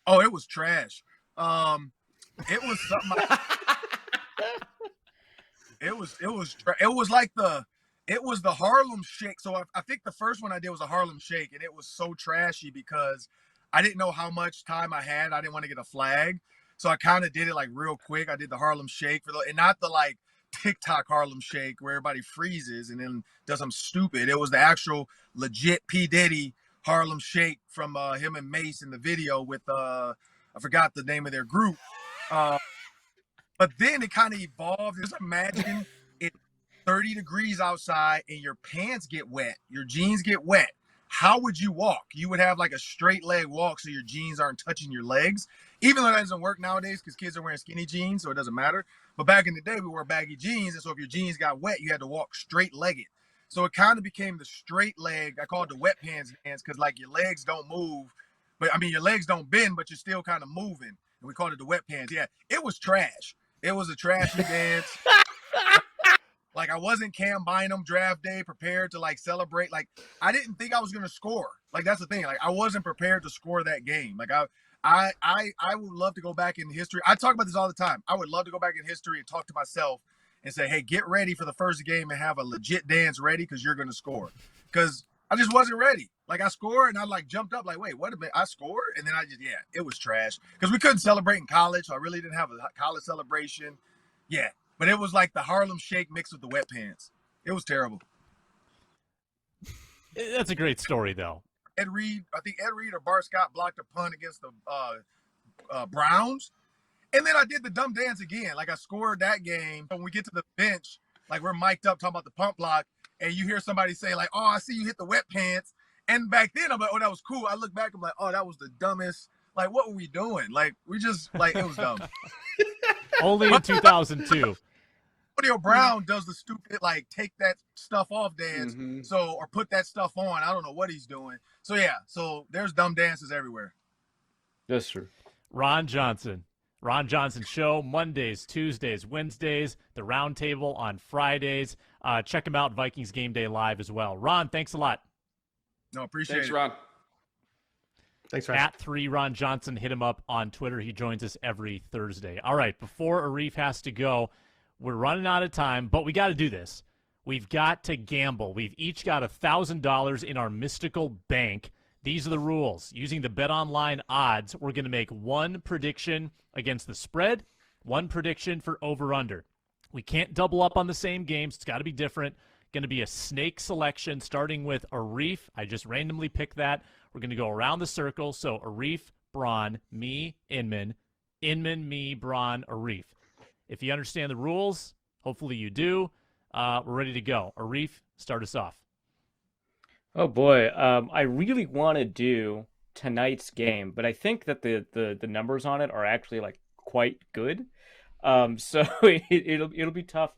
Oh, it was trash. It was something. It was the Harlem Shake. So I think the first one I did was a Harlem Shake, and it was so trashy because I didn't know how much time I had. I didn't want to get a flag. So I kind of did it like real quick. I did the Harlem Shake and not the like TikTok Harlem Shake where everybody freezes and then does something stupid. It was the actual legit P. Diddy Harlem Shake from him and Mace in the video with I forgot the name of their group. But then it kind of evolved. Just imagine it's 30 degrees outside and your pants get wet, your jeans get wet. How would you walk? You would have like a straight leg walk so your jeans aren't touching your legs. Even though that doesn't work nowadays because kids are wearing skinny jeans, so it doesn't matter. But back in the day, we wore baggy jeans. And so if your jeans got wet, you had to walk straight legged. So it kind of became the straight leg. I call it the wet pants dance because like your legs don't move. But I mean, your legs don't bend, but you're still kind of moving. And we called it the wet pants. Yeah, it was trash. It was a trashy dance. Like I wasn't Cam Bynum draft day prepared to like celebrate. Like I didn't think I was gonna score. Like that's the thing. Like I wasn't prepared to score that game. Like I would love to go back in history. I talk about this all the time. I would love to go back in history and talk to myself and say, hey, get ready for the first game and have a legit dance ready because you're gonna score. Because I just wasn't ready. Like I scored and I like jumped up like, wait, what a minute, I scored? And then it was trash. Because we couldn't celebrate in college, so I really didn't have a college celebration. Yeah. But it was like the Harlem Shake mixed with the wet pants. It was terrible. That's a great story, though. I think Ed Reed or Bart Scott blocked a punt against the Browns. And then I did the dumb dance again. Like I scored that game. When we get to the bench, like we're mic'd up talking about the punt block, and you hear somebody say like, oh, I see you hit the wet pants. And back then I'm like, oh, that was cool. I look back, I'm like, oh, that was the dumbest. Like, what were we doing? Like, we just, like, it was dumb. Only in 2002. Antonio Brown does the stupid like take that stuff off dance, or put that stuff on. I don't know what he's doing. So yeah, so there's dumb dances everywhere. That's true. Ron Johnson Show, Mondays, Tuesdays, Wednesdays, the Roundtable on Fridays. Check him out, Vikings Game Day Live as well. Ron, thanks a lot. No, appreciate Thanks, it. Ron. Thanks, Ron. At 3 Ron Johnson, hit him up on Twitter. He joins us every Thursday. All right, before Arif has to go, we're running out of time, but we got to do this. We've got to gamble. We've each got $1,000 in our mystical bank. These are the rules. Using the BetOnline odds, we're going to make one prediction against the spread, one prediction for over-under. We can't double up on the same games. It's got to be different. Going to be a snake selection starting with Arif. I just randomly picked that. We're going to go around the circle. So Arif, Braun, me, Inman, me, Braun, Arif. If you understand the rules, hopefully you do, we're ready to go. Arif, start us off. Oh boy, I really want to do tonight's game, but I think that the numbers on it are actually like quite good. So it'll be tough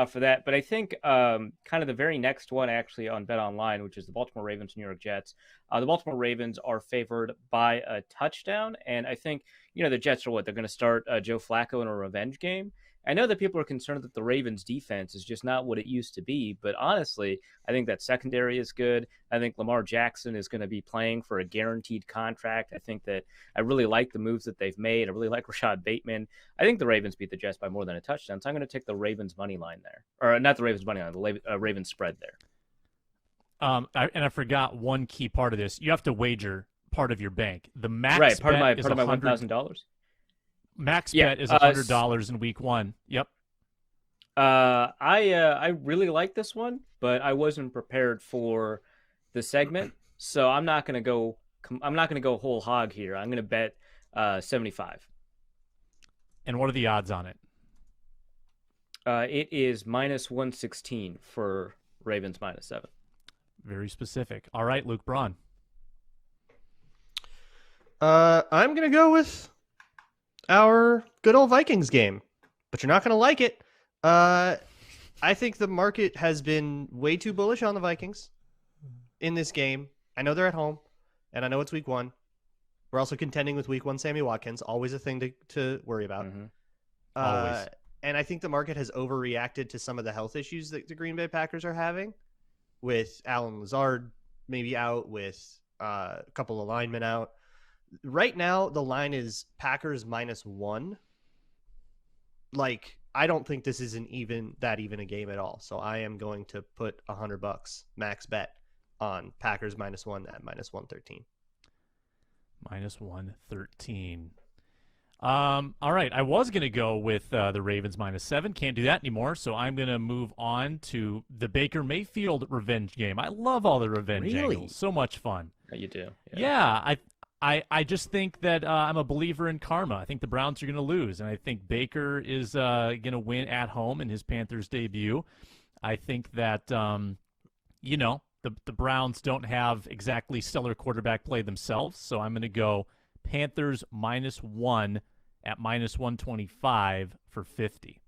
for that. But I think kind of the very next one actually on BetOnline, which is the Baltimore Ravens, New York Jets. The Baltimore Ravens are favored by a touchdown, and I think the Jets are they're going to start Joe Flacco in a revenge game. I know that people are concerned that the Ravens defense is just not what it used to be, but honestly, I think that secondary is good. I think Lamar Jackson is going to be playing for a guaranteed contract. I think that I really like the moves that they've made. I really like Rashad Bateman. I think the Ravens beat the Jets by more than a touchdown, so I'm going to take the Ravens money line there. Or not the Ravens money line, the Ravens spread there. I forgot one key part of this. You have to wager part of your bank. The max right, part bet of my $1,000. Max bet is $100 in week one. Yep. I really like this one, but I wasn't prepared for the segment, so I'm not gonna go whole hog here. I'm gonna bet 75. And what are the odds on it? It is -116 for Ravens -7. Very specific. All right, Luke Braun. I'm gonna go with our good old Vikings game, but you're not going to like it. I think the market has been way too bullish on the Vikings in this game. I know they're at home, and I know it's week one. We're also contending with week one Sammy Watkins, always a thing to worry about. Always. And I think the market has overreacted to some of the health issues that the Green Bay Packers are having, with Allen Lazard maybe out, with a couple of linemen out. Right now, the line is Packers -1. Like, I don't think this isn't even a game at all. So I am going to put $100 max bet on Packers -1 at -113. Minus 113. All right, I was going to go with the Ravens -7. Can't do that anymore, so I'm going to move on to the Baker Mayfield revenge game. I love all the revenge angles. So much fun. Yeah, you do. Yeah, I just think that I'm a believer in karma. I think the Browns are going to lose, and I think Baker is going to win at home in his Panthers debut. I think that, you know, the Browns don't have exactly stellar quarterback play themselves, so I'm going to go Panthers -1 at -125 for 50.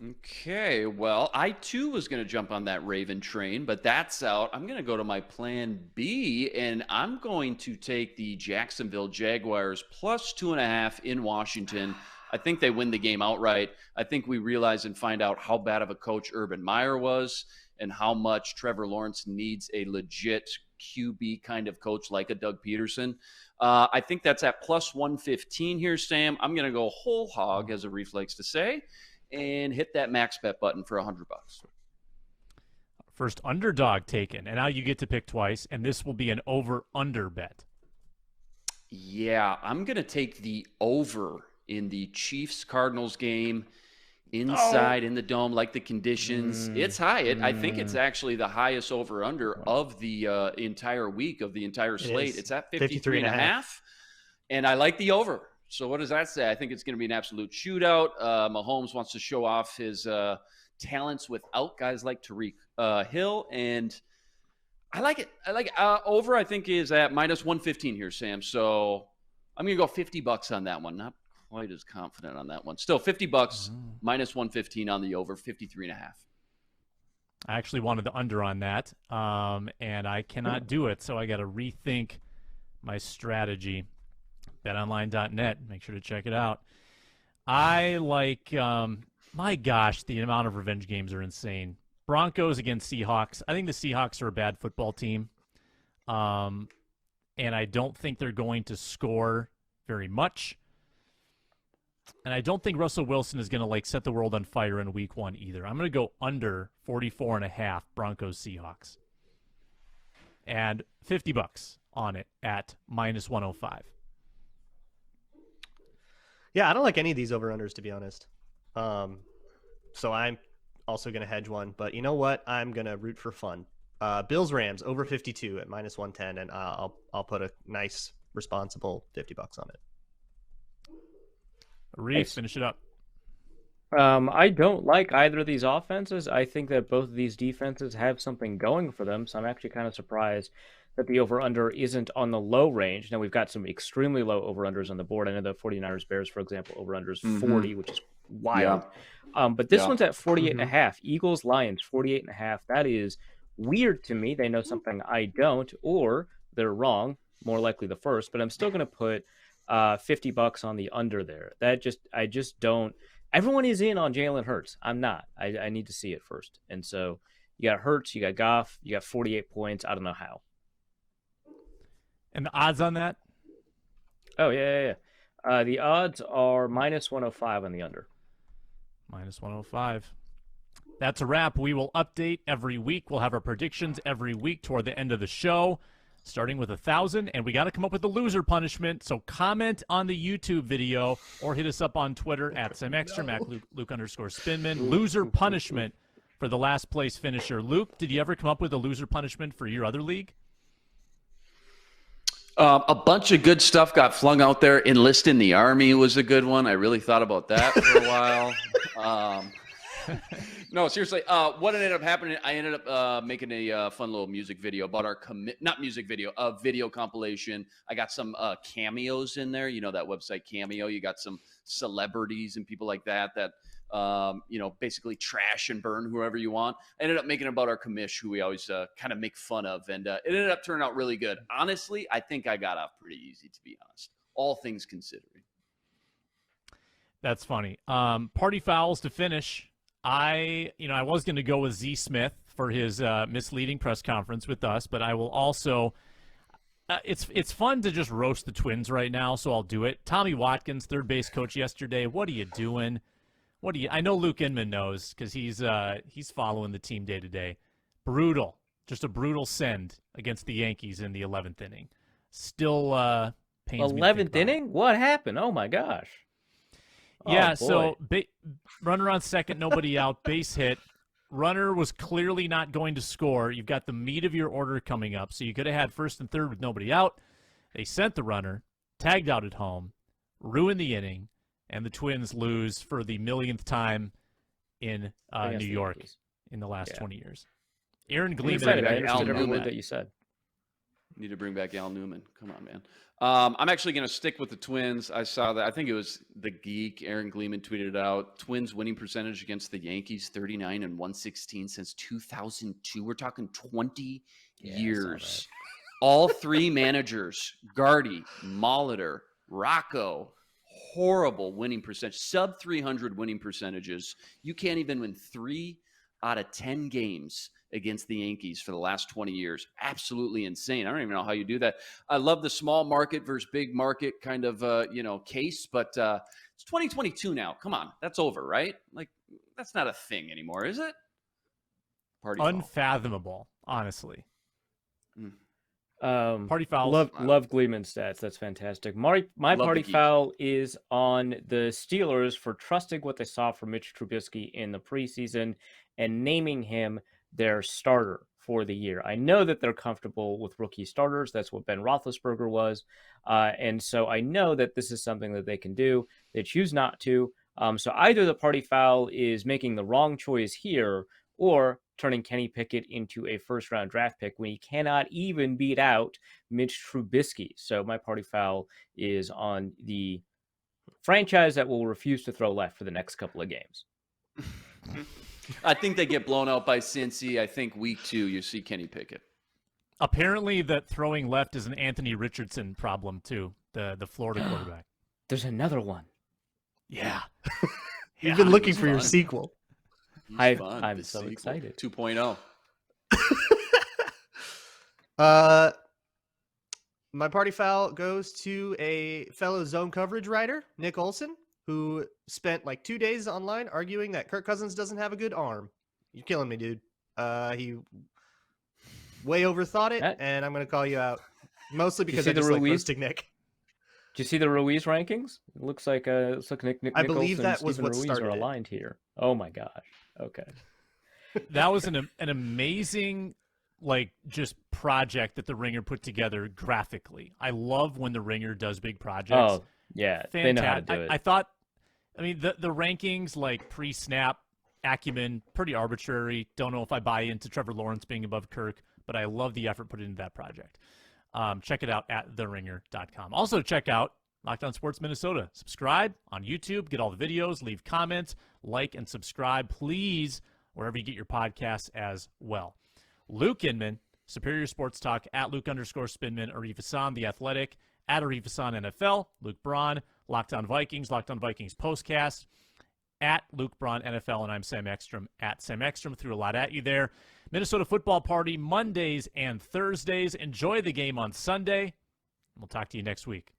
Okay, well, I too was going to jump on that Raven train, but that's out. I'm going to go to my plan B, and I'm going to take the Jacksonville Jaguars +2.5 in Washington. I think they win the game outright. I think we realize and find out how bad of a coach Urban Meyer was and how much Trevor Lawrence needs a legit QB kind of coach like a Doug Peterson. I think that's at +115 here, Sam. I'm going to go whole hog, as Arif likes to say, and hit that max bet button for $100. First underdog taken, and now you get to pick twice, and this will be an over-under bet. Yeah, I'm going to take the over in the Chiefs-Cardinals game inside in the dome, like the conditions. It's high. I think it's actually the highest over-under of the entire week, of the entire slate. It's at 53.5, and I like the over. So what does that say? I think it's going to be an absolute shootout. Mahomes wants to show off his talents without guys like Tariq Hill, and I like it. Over, I think, is at -115 here, Sam. So I'm going to go $50 on that one. Not quite as confident on that one. Still $50, -115 on the over, 53.5. I actually wanted the under on that, and I cannot do it, so I got to rethink my strategy. BetOnline.net. Make sure to check it out. I like, my gosh, the amount of revenge games are insane. Broncos against Seahawks. I think the Seahawks are a bad football team, and I don't think they're going to score very much. And I don't think Russell Wilson is going to set the world on fire in week 1 either. I'm going to go under 44.5 Broncos Seahawks. And $50 on it at -105. Yeah, I don't like any of these over-unders, to be honest. So I'm also going to hedge one. But you know what? I'm going to root for fun. Bills-Rams over 52 at -110, and I'll put a nice, responsible $50 on it. Reese, finish it up. I don't like either of these offenses. I think that both of these defenses have something going for them, so I'm actually kind of surprised that the over-under isn't on the low range. Now, we've got some extremely low over-unders on the board. I know the 49ers-Bears, for example, over-unders 40, which is wild. Yeah. But this one's at 48.5. Eagles-Lions, 48.5. That is weird to me. They know something I don't, or they're wrong, more likely the first, but I'm still going to put $50 on the under there. I just don't. Everyone is in on Jalen Hurts. I'm not. I need to see it first. And so you got Hurts, you got Goff, you got 48 points. I don't know how. And the odds on that? Oh, yeah. The odds are -105 on the under. -105. That's a wrap. We will update every week. We'll have our predictions every week toward the end of the show, starting with 1,000. And we got to come up with the loser punishment. So comment on the YouTube video or hit us up on Twitter at Sam Ekstrom, at Luke_Spinman. Loser punishment for the last place finisher. Luke, did you ever come up with a loser punishment for your other league? A bunch of good stuff got flung out there. Enlist in the Army was a good one. I really thought about that for a while. No, seriously. What ended up happening, I ended up making a fun little music video about our video compilation. I got some cameos in there. You know that website Cameo. You got some celebrities and people like that basically trash and burn whoever you want. I ended up making it about our commish, who we always kind of make fun of, and it ended up turning out really good. Honestly, I think I got off pretty easy, to be honest, all things considering. That's funny. Party fouls to finish. I was going to go with Z Smith for his misleading press conference with us, but I will also it's fun to just roast the Twins right now, so I'll do it. Tommy Watkins, third base coach yesterday. What are you doing? I know Luke Inman knows because he's following the team day to day. Brutal. Just a brutal send against the Yankees in the 11th inning. Still pains me to think 11th about it. inning? What happened? Oh, my gosh. Yeah, Oh, so boy. runner on second, nobody out, base hit. Runner was clearly not going to score. You've got the meat of your order coming up, so you could have had first and third with nobody out. They sent the runner, tagged out at home, ruined the inning, and the Twins lose for the millionth time in Against New the York Yankees. in the last Yeah. 20 years. Aaron I'm Gleeman. excited. I Al understood every Newman. word that you said. Need to bring back Al Newman. Come on, man. I'm actually going to stick with the Twins. I saw that. I think it was the Geek. Aaron Gleeman tweeted it out. Twins winning percentage against the Yankees, 39 and 116 since 2002. We're talking 20 Yeah, I saw years. All three managers, Gardy, Molitor, Rocco, horrible winning percentage, sub 300 winning percentages. You can't even win 3 out of 10 games against the Yankees for the last 20 years. Absolutely insane. I don't even know how you do that. I love the small market versus big market kind of case, but it's 2022 now. Come on, that's over, right? Like, that's not a thing anymore, is it? Party foul. Unfathomable, honestly. Party Party fouls. Love Gleeman's stats. That's fantastic. My Love party the geek. foul is on the Steelers for trusting what they saw from Mitch Trubisky in the preseason and naming him their starter for the year. I know that they're comfortable with rookie starters. That's what Ben Roethlisberger was. And so I know that this is something that they can do. They choose not to. So either the party foul is making the wrong choice here or turning Kenny Pickett into a first-round draft pick when he cannot even beat out Mitch Trubisky. So my party foul is on the franchise that will refuse to throw left for the next couple of games. I think they get blown out by Cincy. I think week 2, you see Kenny Pickett. Apparently that throwing left is an Anthony Richardson problem, too, the Florida quarterback. There's another one. Yeah. You've been looking he's for your fun. sequel. He's I'm fun, the so sequel. excited. 2.0. My party foul goes to a fellow zone coverage writer, Nick Olson, who spent like 2 days online arguing that Kirk Cousins doesn't have a good arm. You're killing me, dude. He way overthought it, and I'm going to call you out. Mostly because see I the just like Ruiz? roasting Nick. Do you see the Ruiz rankings? It looks like Nick I believe Nicholson that and was Steven what Ruiz started are it. aligned here. Oh my gosh. Okay. That was an amazing, like, just project that the Ringer put together graphically. I love when the Ringer does big projects. Oh yeah, they know how to do it. I thought, I mean, the rankings, like, pre-snap acumen, pretty arbitrary. Don't know if I buy into Trevor Lawrence being above Kirk, but I love the effort put into that project. Check it out at theringer.com. Also, check out Locked On Sports Minnesota. Subscribe on YouTube. Get all the videos. Leave comments. Like and subscribe, please, wherever you get your podcasts as well. Luke Inman, Superior Sports Talk, at Luke_Spinman. Arif Hasan, The Athletic, at Arif Hasan NFL. Luke Braun, Locked On Vikings Postcast, at Luke Braun NFL. And I'm Sam Ekstrom, at Sam Ekstrom. Threw a lot at you there. Minnesota Football Party, Mondays and Thursdays. Enjoy the game on Sunday. We'll talk to you next week.